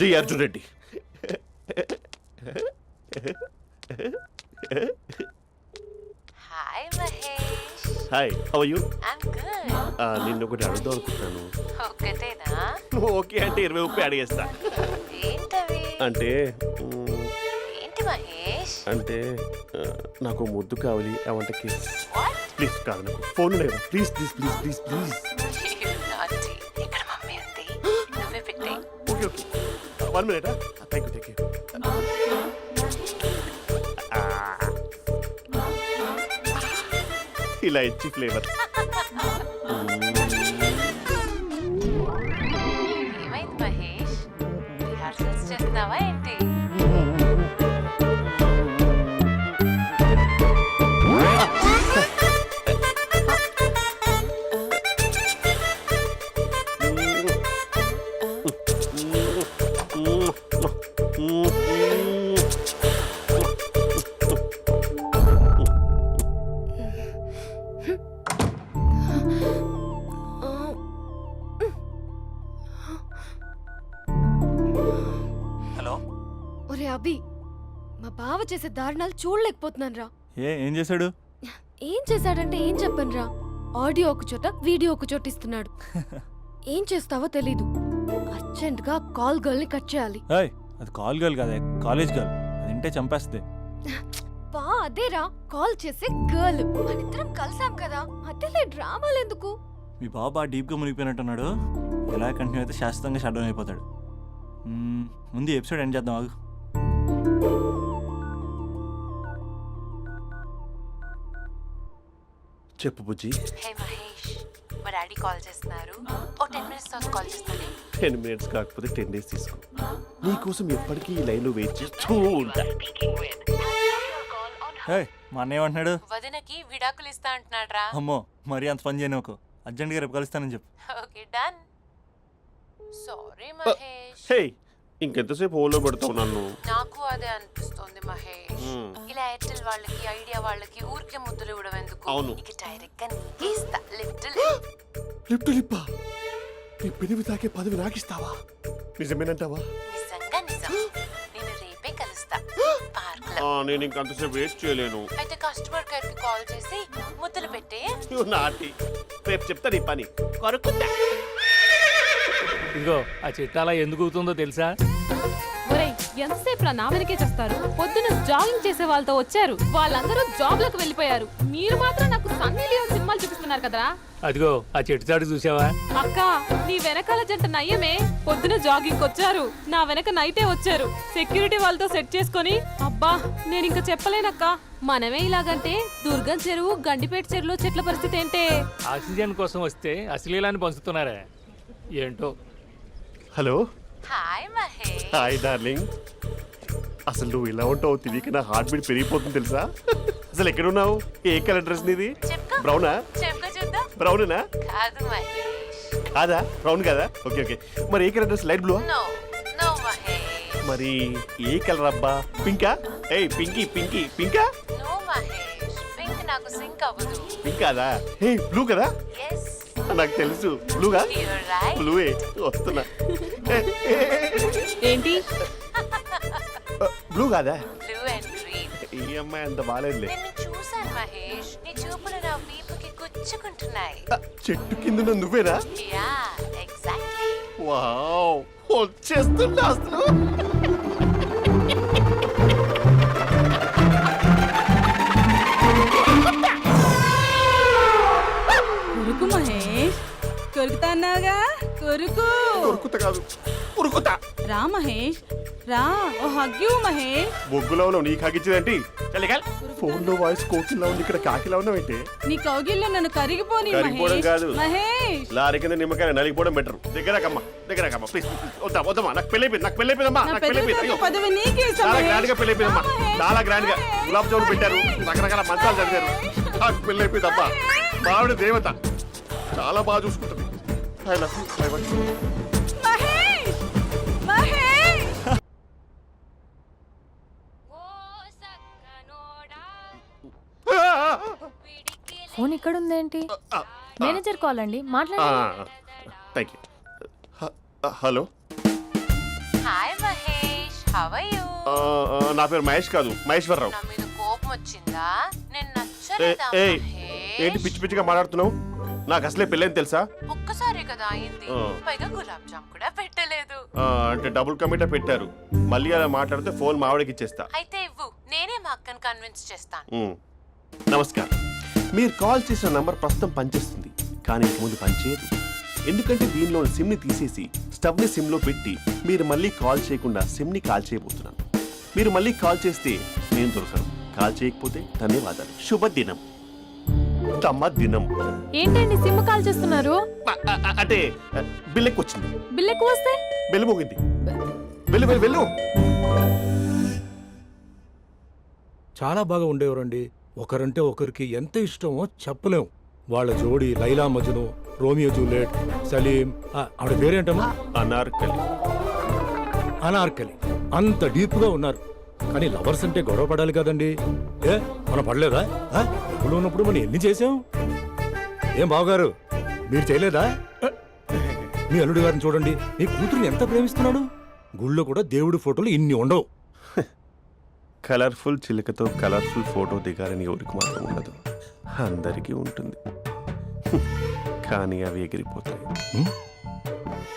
జి Arjun Reddy. Hi Mahesh. Hi, how are you? I'm good. నిన్ను ఒకటి అడుగుదాం అనుకుంటున్నాను. ఒక్కటేనా? నువ్వు ఓకే అంటే 20 రూపాయలు అడిగేస్తా. ఏంటవి? అంటే ఏంటి మహేష్? అంటే నాకు ముద్దు కావాలి. I want kiss. What? Please కాదు, నాకు ఫోన్ లేదు. Please please please please please. నాటి ఇక్కడ మమ్మీ ఉంది, నువ్వే పెట్టే. Okay okay, 1 minute. Thank you thank you. ఇలా ఇచ్చి ఫ్లేవర్. ఏమైంది మహేష్? రిహార్సల్స్ చేస్తున్నావా ఏంటి? బావ చేసే దారుణాలు చూడలేకపోతున్నాను రా. ఏం చేశాడు? ఏం చేశాడంటే ఏం చెప్పను రా. ఆడియో ఒక చోట వీడియో ఒక చోట ఇస్తున్నాడు. ఏం చేస్తావో తెలీదు. అర్జెంట్ గా కాల్ గర్ల్ ని కట్ చేయాలి. ఏయ్, అది కాల్ గర్ల్ కాదే, కాలేజ్ గర్ల్. అది వింటే చంపేస్తుంది. బా అదేరా కాల్ చేసే గర్ల్. మనిద్దరం కలిసాం కదా, మధ్యలో డ్రామాలు ఎందుకు? మీ బాబు బాగా డీప్గా మునిగిపోయినట్టున్నాడు. ఇలా కంటిన్యూ అయితే శాశ్వతంగా షట్ డౌన్ అయిపోతాడు. ముందు ఎపిసోడ్ ఎండ్ చేద్దాం ఆగు. చెప్పు బుజ్జి. హే మహేష్, మా డాడీ కాల్ చేస్తున్నారు. ఓ 10 minutes తర్వాత కాల్ చేస్తాను. 10 minutes కాకపోతే 10 days తీసుకో. నీకోసం ఎప్పటికీ ఈ లైన్లో వెయిట్ చేస్తూ ఉంటా. మా అన్నయ్య ఏమంటున్నాడు? వదినకి విడాకులు ఇస్తా అంటున్నాడు రా. అమ్మో, మరీ అంత పని చేయను. ఒక అర్జెంట్గా రేపు కలుస్తానని చెప్పు. Okay done. సారీ మహేష్. హే, ఇంకెంతసేపు హోల్లో పెడతావు నన్ను? నాకు అదే అనిపిస్తుంది మహేష్. ఇలా ఎయిర్టెల్ వాళ్ళకి ఐడియా వాళ్ళకి ఊరికే ముద్దులు ఇవ్వడం ఎందుకు? అవును. ఇక డైరెక్ట్ గా నీకే ఇస్తా. లిఫ్ట్ లిప్పు లిప్పా, నీ పెనివి తాకే పదవి నాకిస్తావా? నిజమేనంటావా? నిజంగా నిజం. నేను రేపే కలుస్తా పార్క్ లో. నేను ఇంకంతసేపు వేస్ట్ చేయలేను. అయితే కస్టమర్ కేర్ కి కాల్ చేసి ముద్దులు పెట్టే. నాటి రేపు చెప్తా నీ పని. కొరుకుందా. ఇదిగో ఆ చెట్టు అలా ఎందుకు అవుతుందో తెలుసా? ఒరేయ్, ఎంతసేపు నా వెనకే చేస్తారు? పొద్దున జాగింగ్ చేసే వాళ్ళతో వచ్చారు, వాళ్ళందరూ జాబ్లకు వెళ్ళిపోయారు. మీరు మాత్రం నాకు సన్నీ లియోన్ సినిమాలు చూపిస్తున్నారు కదరా. అదిగో ఆ చెట్టు చాటు చూసావా? అక్క, నీ వెనకాల జంట నయ్యమే. పొద్దున జాగింగ్ వచ్చారు, నా వెనక నైటే వచ్చారు. సెక్యూరిటీ వాళ్ళతో సెట్ చేసుకొని, అబ్బా నేను ఇంకా చెప్పలేనక్క. మనమే ఇలాగంటే దుర్గం చెరువు, గండిపేట చెరువులో చెట్ల పరిస్థితి ఏంటే? ఆక్సిజన్ కోసం వస్తే అశ్లీలాన్ని పంచుతున్నారా ఏంటో. Hello. Hi Mahesh. Hi darling. అసలు నువ్వు ఇలా ఉంటావు తెలియక నా హార్ట్ బీట్ పెరిగిపోతుంది తెలుసా? అసలు ఎక్కడున్నావు? ఏ కలర్ డ్రెస్ నీది? బ్రౌనా? చెప్పు చూద్దాం. బ్రౌనేనా? కాదు మహేష్. కాదా? బ్రౌన్ కదా? Okay okay. మరి ఏ colour dress? Light blue? No no Mahesh. మరి ఏ కలర్ అబ్బా? పింకా? ఏయ్ పింకీ పింకీ పింకా? నో మహేష్, పింక్ నాకు సింక్ అవ్వదు. పింక్ కాదా? ఏ బ్లూ కదా? yes నాకు తెలుసు. బ్లూగా? you're right. బ్లూవే వస్తున్నా. ఏంటి? బ్లూ కాదా? blue and green. ఈ అమ్మాయి అంత బాగాలేదులే. నిన్ను చూశాను మహేష్, నీ చూపులు నా వీపుకి గుచ్చుకుంటున్నాయి. చెట్టు కింద నువ్వేనా? Yeah exactly. వావ్, వచ్చేస్తున్నా అసలు. కొరుకు మహేష్, కొరుకుతా అన్నావుగా, కొరుకు. ఉరుకుతా కాదు, ఉరుకుతా. రా మహేష్, రా. ఓ హగ్గు మహేష్. బొగ్గులో ఉన్నావు, నీకు హగిచ్చేదేంటి? ఫోన్ లో వాయిస్ కోకిలా ఉంది, ఇక్కడ కాకిలా ఉన్నావేంటి? నీ కౌగిల్లో నన్ను కరిగిపోని కరిగిపోవడం కాదు, మహేష్. లారీ కింద నిమ్మకాయ నలిగిపోవడం బెటర్. దగ్గరకమ్మా ప్లీజ్. వద్దమ్మా, నాకు పెళ్ళైపోయిందమ్మా, నాకు పెళ్ళైపోయింది. అయ్యో, పదవి నీకే ఇస్తా చాలా మహేష్. గ్రాండ్ గా పెళ్ళైపోయిందమ్మా, చాలా గ్రాండ్ గా. గులాబ్ జామున్ పెట్టారు, రకరకాల మంచాలు చదివారు. నాకు పెళ్ళైపోయిందమ్మా. మావిడ దేవత, చాలా బాగా చూసుకుంటుంది. I love you. I want you. Mahesh, Mahesh. Phone ఇక్కడ ఉందేంటి? మేనేజర్ కాల్ అండి, మాట్లాడండి. Thank you. Hello. Hi Mahesh, how are you? నా పేరు మహేష్ కాదు, మహేశ్వరరావు. నా మీద కోపం వచ్చిందా? నేను నచ్చలేదా ఏంటి మహేష్? పిచ్చి పిచ్చిగా మాట్లాడుతున్నావు? నాకు అసలే పెళ్ళని తెలుసా? ఒక్కసారి కదా అయింది, పైగా గులాబ్ జామ్ కూడా పెట్టలేదు. అంటే డబుల్ కమిటా పెట్టారు. మళ్ళీ అలా మాట్లాడితే ఫోన్ మావిడకి ఇచ్చేస్తా. అయితే ఇవ్వు, నేనే మా అక్కని కన్విన్స్ చేస్తాను. నమస్కారం. మీరు కాల్ చేసిన నంబర్ ప్రస్తుతం పనిచేస్తుంది, కానీ ఇక ముందు పనిచేయదు. ఎందుకంటే దీనిలో సిమ్ని తీసేసి స్టవ్ని సిమ్లో పెట్టి మీరు మళ్ళీ కాల్ చేయకుండా సిమ్ని కాల్ చేయబోతున్నాను. మీరు మళ్ళీ కాల్ చేస్తే నేను దొరకను, కాల్ చేయకపోతే ధన్యవాదాలు. శుభదినం. తమ దినం. ఏంటండి సిమ్ కాల్ చేస్తున్నారు? అంటే బిల్ ఎక్కువ వచ్చింది. బిల్ ఎక్కువ వస్తే? బెల్లు మోగింది. వెళ్ళు. చాలా బాగా ఉండేవారండి. ఒకరంటే ఒకరికి ఎంత ఇష్టమో చెప్పలేం. వాళ్ళ జోడి లైలా మజ్ను, రోమియో జూలియట్, సలీం, ఆవిడ పేరేంటమ్మా? అనార్కలి. అంత డీప్ గా ఉన్నారు. కానీ లవర్స్ అంటే గొడవ పడాలి కదండి. మనం పడలేదా? డబ్బులు ఉన్నప్పుడు మనం ఎన్ని చేసాం? ఏం బావగారు, మీరు చేయలేదా? మీ అల్లుడి గారిని చూడండి, మీ కూతురుని ఎంత ప్రేమిస్తున్నాడు. గుళ్ళో కూడా దేవుడి ఫోటోలు ఇన్ని ఉండవు. కలర్ఫుల్ చిలుకతో కలర్ఫుల్ ఫోటో దిగాలని ఎవరికి మాత్రం ఉండదు, అందరికీ ఉంటుంది. కానీ అవి ఎగిరిపోతాయి.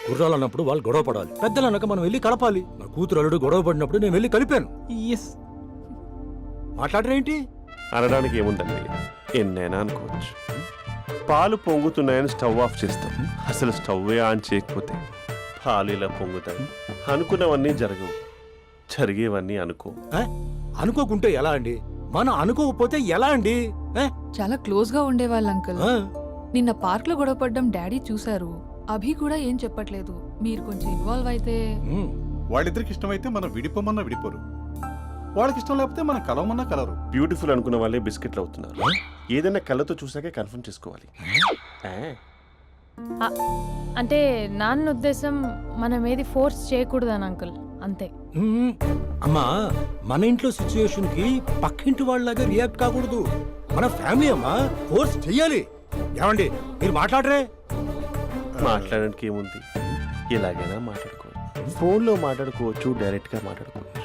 గుర్రాలు అన్నప్పుడు వాళ్ళు గొడవ పడాలి, పెద్దలు అన్నాక మనం వెళ్ళి కలపాలి. నా కూతురు అల్లుడు గొడవ పడినప్పుడు నేను వెళ్ళి కలిపాను. మాట్లాడరేంటి? అనడానికి ఏముందండి, ఎన్నైనా అనుకోవచ్చు. పాలు పొంగుతున్నాయని స్టవ్ ఆఫ్ చేస్తాం, అసలు స్టవ్వే ఆన్ చేయకపోతే పాలు ఇలా పొంగుతాయి. అనుకున్నవన్నీ జరగవు, జరిగేవన్నీ అనుకో. అనుకోకుంటే ఎలా అండి? మనం అనుకోకపోతే ఎలా అండి? చాలా క్లోజ్ గా ఉండేవాళ్ళు అంకుల్. ఆ? నిన్న పార్క్ లో గొడవ పడ్డం డాడీ చూశారు. అభి కూడా ఏం చెప్పట్లేదు. మీరు కొంచెం ఇన్వాల్వ్ అయితే. ఉమ్. వాళ్ళిద్దరికి ఇష్టమైతే మనం విడిపోమన్నా విడిపోరు, వాళ్ళకి ఇష్టం లేకపోతే మనం కలవమన్నా కలరు. బ్యూటిఫుల్ అనుకున్న వాళ్ళే బిస్కెట్లు అవుతున్నారు. ఏదైనా కళ్ళతో చూసాకే కన్ఫర్మ్ చేసుకోవాలి. అంటే నాన్న ఉద్దేశం మనం ఏది ఫోర్స్ చేయకూడదని అంకుల్, అంతే. ఉమ్. అమ్మా, మన ఇంట్లో సిచ్యుయేషన్ కి పక్కింటి వాళ్ళలాగా రియాక్ట్ కాకూడదు. మన ఫ్యామిలీ అమ్మా, ఫోర్స్ చెయ్యాలి. ఏమండి మీరు మాట్లాడరే? మాట్లాడడానికి ఏముంది, ఎలాగైనా మాట్లాడుకోవచ్చు. ఫోన్లో మాట్లాడుకోవచ్చు, డైరెక్ట్గా మాట్లాడుకోవచ్చు.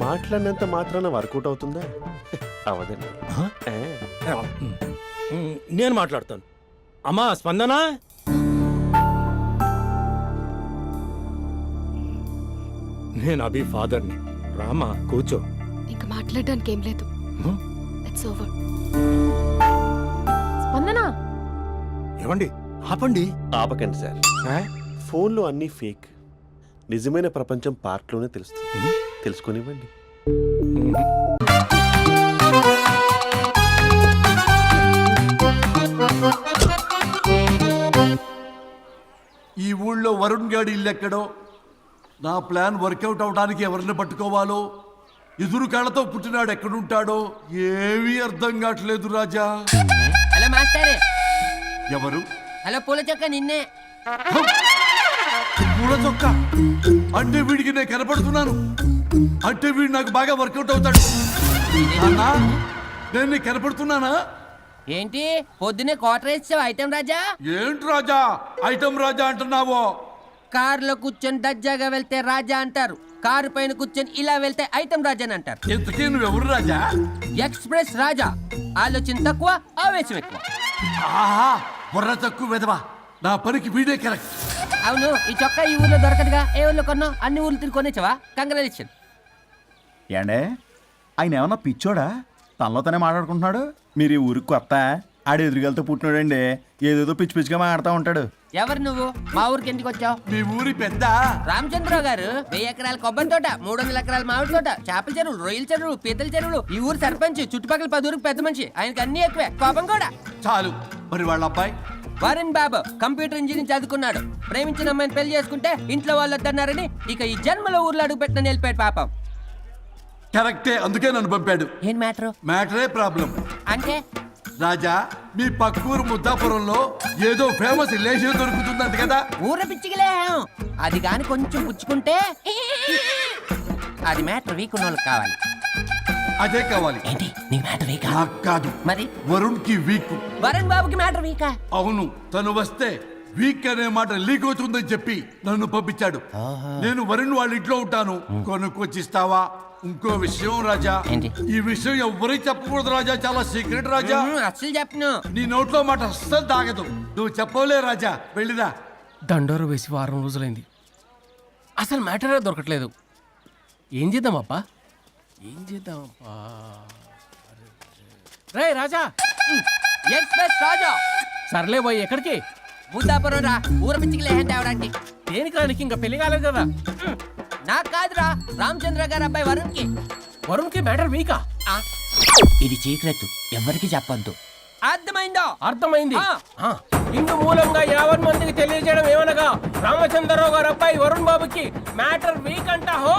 మాట్లాడినంత మాత్రాన వర్కౌట్ అవుతుందా? అవదండి. నేను మాట్లాడతాను. అమ్మా స్పందన, నేను అభి ఫాదర్ని. రామా కూర్చో. ఇంకా మాట్లాడడానికి ఏం లేదు. It's over. స్పందన, ఏమండి ఆపండి. ఆపకండి సార్, ఫోన్లో అన్నీ ఫేక్. నిజమైన ప్రపంచం పార్ట్లోనే తెలుస్తుంది. తెలుసుకొనివ్వండి. ఈ ఊళ్ళో వరుణ్ గాడి ఇల్లు ఎక్కడో, నా ప్లాన్ వర్కౌట్ అవడానికి ఎవరిని పట్టుకోవాలో, ఎదురు కాళ్ళతో పుట్టినాడు ఎక్కడుంటాడో ఏమీ అర్థం కావట్లేదు రాజా. Hello master. ఎవరు? హలో పూల చొక్క నిన్నే. పూల చొక్క అంటే వీడికి నేను కనపడుతున్నాను, అంటే వీడు నాకు బాగా వర్కౌట్ అవుతాడు. అన్నా, నేను నీకు కనపడుతున్నానా? ఏంటి పొద్దునే క్వార్టర్ ఇచ్చావు ఐటమ్ రాజా? ఏంటి రాజా ఐటమ్ రాజా అంటున్నావో? కారులో కూర్చొని దజ్జాగా వెళ్తే రాజా అంటారు, కారు పైన కూర్చొని ఇలా వెళ్తే ఐటమ్ రాజా అని అంటారు. ఇంతకీ నువ్వెవరు రాజా? ఎక్స్ప్రెస్ రాజా. ఆలోచన తక్కువ, ఆవేశం ఎక్కువ. ఆహా, బుర్ర తక్కువ వెదవా. నా పనికి వీడే కరెక్ట్. అవును, ఈ చొక్కా ఈ ఊర్లో దొరకదుగా. ఏ ఊర్లో కొన్నావు? అన్ని ఊర్లు తిరిగి కొనేచ్చావా? కంగ్రాచులేషన్. ఏండే, ఆయన ఏమన్నా పిచ్చోడా? తనలో తనే మాట్లాడుకుంటున్నాడు. మీరు ఈ ఊరికి కొత్త, ఆడు ఎదురుగలతో పుట్టినాడండి. ఏదేదో పిచ్చి పిచ్చిగా మాట్లాడుతూ ఉంటాడు. ఎవరు నువ్వు? మా ఊరికి ఎందుకు వచ్చావు? మీ ఊరి పెద్ద రామచంద్రరావు గారు 1000 ఎకరాల కొబ్బరి తోట, 300 ఎకరాల మామిడి తోట, చేపల చెరువులు, రొయ్యల చెరువులు, పీతల చెరువులు. ఈ ఊరు సర్పంచ్, చుట్టుపక్కల 10 ఊరికి పెద్ద మనిషి. ఆయనకి అన్ని ఎక్కువే, కోపం కూడా. చాలు. మరి వాళ్ళ అబ్బాయి వరుణ్ బాబు కంప్యూటర్ ఇంజనీరింగ్ చదువుకున్నాడు. ప్రేమించిన అమ్మాయిని పెళ్లి చేసుకుంటే ఇంట్లో వాళ్ళు వద్దన్నారని ఇక ఈ జన్మలో ఊర్లో అడుగు పెట్టిన నిలిపాడు పాపం. కరెక్టే, అందుకే నన్ను పంపాడు. ఏం మ్యాటర్? మ్యాటరే ప్రాబ్లం. అంటే రాజా, మీ పక్కూరు ముద్దాపురంలో ఏదో ఫేమస్ రిలేషన్ దొరుకుతుందంట కదా? ఊర పిచ్చికిలే. అది గాని కొంచెం పుచ్చుకుంటే అది మ్యాటర్ వీక్ ఉన్న వాళ్ళకి కావాలి. అదే కావాలి. ఏంటి నీ మ్యాటర్ వీకా? నాకు కాదు, మరి వరుణ్ కి వీక్. వరుణ్ బాబుకి మ్యాటర్ వీకా? అవును, తను వస్తే వీక్ అనే మాట లీక్ అవుతుందని చెప్పి నన్ను పంపించాడు. నేను వరుణ్ వాళ్ళ ఇంట్లో ఉంటాను, కొనుక్కొచ్చిస్తావా? ఇంకో విషయం రాజా, ఈ విషయం ఎవరికి చెప్పకూడదు రాజా, చాలా సీక్రెట్ రాజా. అస్సలు చెప్పను. నీ నోట్లో మాట అస్సలు తాగదు. నువ్వు చెప్పవలే రాజా, వెళ్ళిరా. దండోరు వేసి వారం రోజులైంది, అసలు మ్యాటరే దొరకట్లేదు. ఏం చేద్దామప్పా? రే రాజా. ఎక్స్ప్రెస్ రాజా. సర్లే పోయి ఎక్కడికి? ముద్దాపురం రా, ఊర పిచ్చికిలే తేవడానికి. దేనికి రానికి? ఇంకా పెళ్లి కాలేదు కదా. నాకు కాదురా, రామచంద్ర గారు అబ్బాయి వరుణ్ కి. వరుణ్ కి మ్యాటర్ వీకా? ఇది సీక్రెట్, ఎవరికి చెప్పొద్దు. అర్థమైందో? అర్థమైంది. ఇందు మూలంగా 50 మందికి తెలియజేయడం ఏమనగా రామచంద్రరావు గారు అబ్బాయి వరుణ్ బాబుకి మ్యాటర్ వీక్ అంట. హో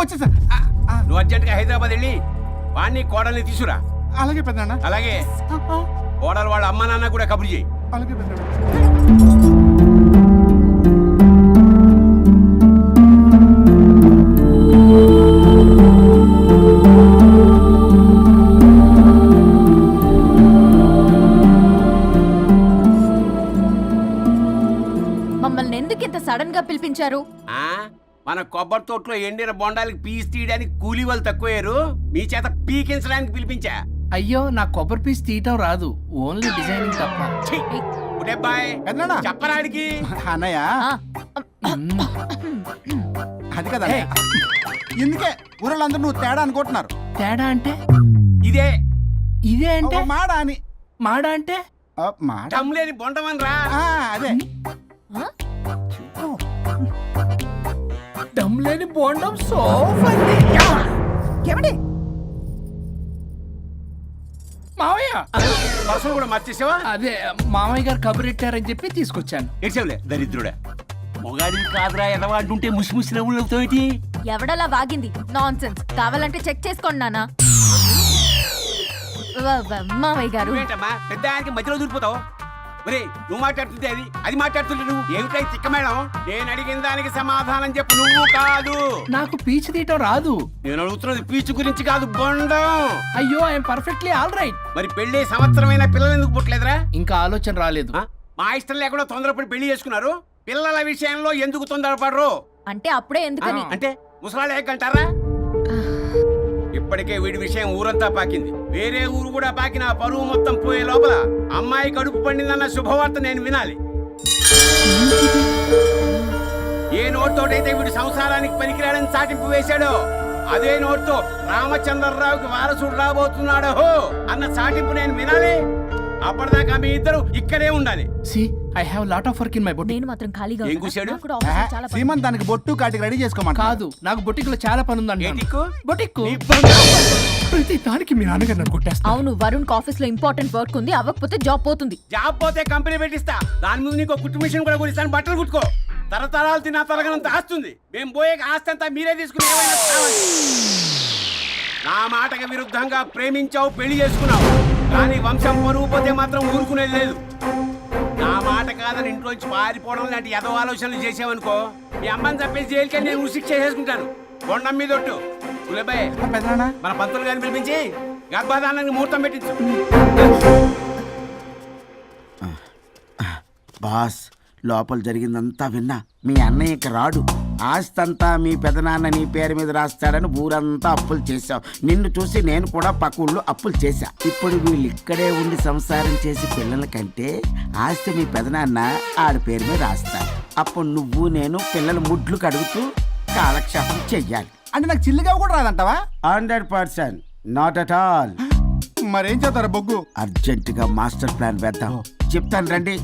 వచ్చేసా. నువ్వు అర్జెంట్గా హైదరాబాద్ వెళ్ళి వాణ్ణి కోడల్ని తీసుకురా. అలాగే పెద్దనా. అలాగే కోడలు వాళ్ళ అమ్మ నాన్న కూడా కబురు చేయి. అలాగే పెద్దనా. పిలిపించారు? మన కొబ్బరి తోటలో ఎండిన బొండాలకి పీస్ తీయడానికి కూలీ వాళ్ళు తక్కువయ్యారు, మీ చేత పీకించడానికి పిలిపించా. అయ్యో నా కొబ్బరి పీస్ తీయటం రాదు, ఓన్లీ డిజైనింగ్ తప్ప. చెప్పరాడికి అన్నయ్య అది కదా ఇందుకే ఊరలందరూ నువ్వు తేడా అనుకుంటున్నారు. తేడా అంటే ఇదే ఇదే అంటే మాడ అని. మాడ అంటే లేని బొండమని రా. అదే దమ్ లేని బోండం ఏమండి మావయ్య పర్సలు కూడా మర్చేసావా? అదే మామయ్య గారు కబురెట్టారని చెప్పి తీసుకొచ్చాను. ఏడ్చావులే దరిద్రుడా. మొగాడిని కాదురా ఎదవా అంటుంటే ముసి ముసి నవ్వులు అవుతావేటి? ఎవడలా వాగింది? Nonsense. కావాలంటే చెక్ చేసుకోండి నాన్న. మామయ్య గారు ఏంటమ్మా పెద్ద ఆయనకి మధ్యలో దూరిపోతావు? ఒరే నువ్వు మాట్లాడుతుంటే అది మాట్లాడుతుంటే నువ్వు ఏమిటై తిక్క మేడం? నేను అడిగిన దానికి సమాధానం చెప్పు. నువ్వు కాదు. నాకు పీచు తీయటం రాదు. నేను అడుగుతున్నది పీచు గురించి కాదు, బొండం. అయ్యో ఐఎమ్ పర్ఫెక్ట్లీ ఆల్ రైట్. మరి పెళ్లి సంవత్సరమైన పిల్లలు ఎందుకు పుట్టలేదురా? ఇంకా ఆలోచన రాలేదు. మా ఇష్టం లేకుండా తొందరపడి పెళ్లి చేసుకున్నారు. పిల్లల విషయంలో ఎందుకు తొందరపడరు? అంటే అప్పుడే ఎందుకని? అంటే ముసలాళ్ళు ఎక్కంటారా? ఇప్పటికే వీడి విషయం ఊరంతా పాకింది. వేరే ఊరు కూడా పాకిన పరువు మొత్తం పోయే లోపల అమ్మాయి కడుపు పండిందన్న శుభవార్త నేను వినాలి. ఏ నోట్తోటైతే వీడు సంసారానికి పనికిరాడని చాటింపు వేశాడో అదే నోట్తో రామచంద్రరావుకి వారసుడు రాబోతున్నాడో అన్న చాటింపు నేను వినాలి. అప్పటిదాకా మీ ఇద్దరు ఇక్కడే ఉండాలి. See I have lot of work in my boutique. నేను మాత్రం ఖాళీగా ఏం కూశాడు? శ్రీమంత్ దానికి బొట్టు కాటికి రెడీ చేసుకోమని కాదు, నాకు బొటిక్ లో చాలా పని ఉందండి. బొటిక్ ప్రతి దానికి మీ నాన్నగారు నన్ను కొట్టేస్తా. అవును, వరుణ్ ఆఫీస్ లో ఇంపార్టెంట్ వర్క్ ఉంది, అవ్వకపోతే జాబ్ పోతుంది. జాబ్ పోతే కంపెనీ పెట్టిస్తా. దాని ముందు నీకు కుట్టు మిషన్ కూడా కుడిస్తాను. బట్టలు కుట్టుకో. తరతరాలు తిన్న తరగనంత ఆస్తుంది. మేము పోయే ఆస్తి అంతా మీరే తీసుకుని ఏమైనా కావాలి. నా మాటకి విరుద్ధంగా ప్రేమించావు, పెళ్లి చేసుకున్నావు, కానీ వంశం పరువు పోతే మాత్రం ఊరుకునేది లేదు. నా మాట కాదని ఇంట్లోంచి పారిపోవడం లాంటి ఎదో ఆలోచనలు చేసావనుకో, మీ అమ్మని చంపేసి జైలుకి నేను ఉసిక్ చేసేసుకుంటాను. కొండం మీద ఒట్టు. సులభే మన పంతులు గారిని పిలిపించి గర్భధానానికి ముహూర్తం పెట్టించు. బాస్ లోపల జరిగిందంతా విన్నా. మీ అన్నయ్యకి రాడు, ఆస్తంతా మీ పెదనాన్న నీ పేరు మీద రాస్తాడని ఊరంతా అప్పులు చేశావు. నిన్ను చూసి నేను కూడా పక్క ఊళ్ళో అప్పులు చేశా. ఇప్పుడు వీళ్ళు ఇక్కడే ఉండి సంసారం చేసి పిల్లల కంటే ఆస్తి మీ పెదనాన్న ఆడి పేరు మీద రాస్తాడు. అప్పుడు నువ్వు నేను పిల్లల ముడ్లు కడుగుతూ కాలక్షేపం చెయ్యాలి. అంటే నాకు చిల్లిగా కూడా రాదంటావా? 100% నాట్ అట్ ఆల్. మరేం చేస్తారు బొగ్గు? అర్జెంటుగా మాస్టర్ ప్లాన్ వేద్దాం. చెప్తాను రండి.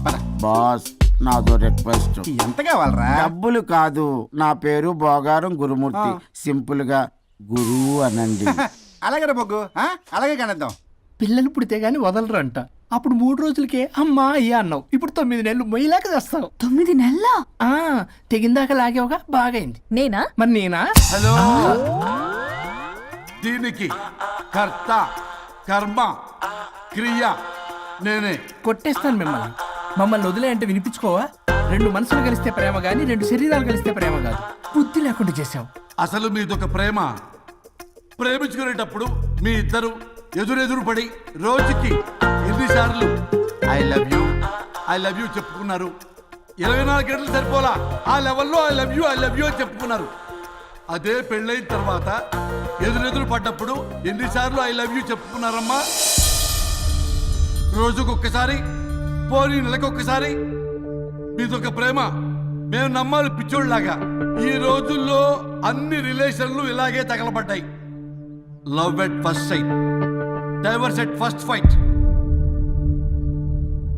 బాస్ నాదో రిక్వెస్ట్. ఎంత కావాలరా? డబ్బులు కాదు, నా పేరు బోగారం గురుమూర్తి. సింపుల్ గా గురు అనండి. అలాగే బొగ్గు, అలాగే కనేద్దాం. పిల్లలు పుడితే గానీ వదలరంట. అప్పుడు 3 రోజులకే అమ్మా అయ్యా అన్నావు. ఇప్పుడు 9 నెలలు మొయ్యలాక చేస్తావు. 9 నెలల తెగిందాక లాగేవగా బాగైంది. నేనా? మరి నేనా? హలో, దీనికి కర్త కర్మ క్రియ నేనే. కొట్టేస్తాను మిమ్మల్ని. మమ్మల్ని వదిలే అంటే వినిపించుకోవా? 2 మనసులు కలిస్తే ప్రేమ గాని 2 శరీరాలు కలిస్తే ప్రేమ కాదు. బుద్ధి లేకుండా చేసావు. అసలు మీదొక ప్రేమ. ప్రేమించుకునేటప్పుడు మీ ఇద్దరు ఎదురెదురు పడి రోజుకి ఎన్నిసార్లు ఐ లవ్ యూ చెప్పుకున్నారు? 24 గంటలు సరిపోలా. ఆ లెవెల్లో ఐ లవ్ యూ అని చెప్పుకున్నారు. అదే పెళ్ళైన తర్వాత ఎదురెదురు పడ్డప్పుడు ఎన్నిసార్లు ఐ లవ్ యూ చెప్పుకున్నారమ్మా? రోజుకొక్కసారి, పోనీ నెలకొక్కసారి. మీదొక ప్రేమ. మేము నమ్మాలి పిచ్చోళ్ళలాగా. ఈ రోజుల్లో అన్ని రిలేషన్లు ఇలాగే తగలబడ్డాయి. Love at first sight, divorce at first fight.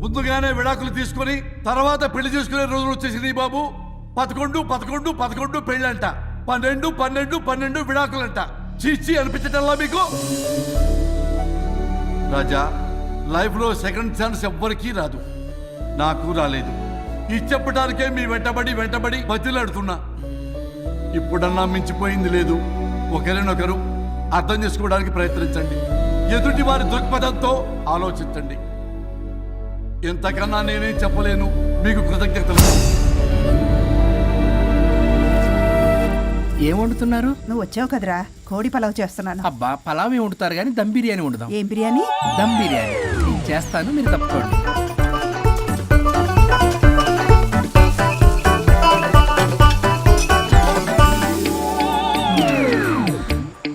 ముందుగానే విడాకులు తీసుకుని తర్వాత పెళ్లి చేసుకునే రోజులు వచ్చేసింది బాబు. 11 పెళ్ళంట, 12 విడాకులంట. చీచి అనిపించటల్లా మీకు? రాజా, లైఫ్ లో సెకండ్ ఛాన్స్ ఎవ్వరికీ రాదు. నాకు రాలేదు. ఈ చెప్పడానికే మీ వెంటబడి బతిలాడుతున్నా. ఇప్పుడన్నా మించిపోయింది లేదు. ఒకరినొకరు అర్థం చేసుకోవడానికి ప్రయత్నించండి. ఎదుటి వారి దృక్పథంతో ఆలోచించండి. ఎంతకన్నా నేనేం చెప్పలేను. మీకు కృతజ్ఞతలు. ఏం వండుతున్నారు? నువ్వు వచ్చావు కదరా, కోడి పలావ్ చేస్తున్నాను. అబ్బా, పలావ్ ఏం వండుతారు కానీ దమ్ బిర్యానీ వండుదాం. ఏం బిర్యానీ? దమ్ బిర్యానీ. నేను చేస్తాను, మీరు తప్పుకోండి.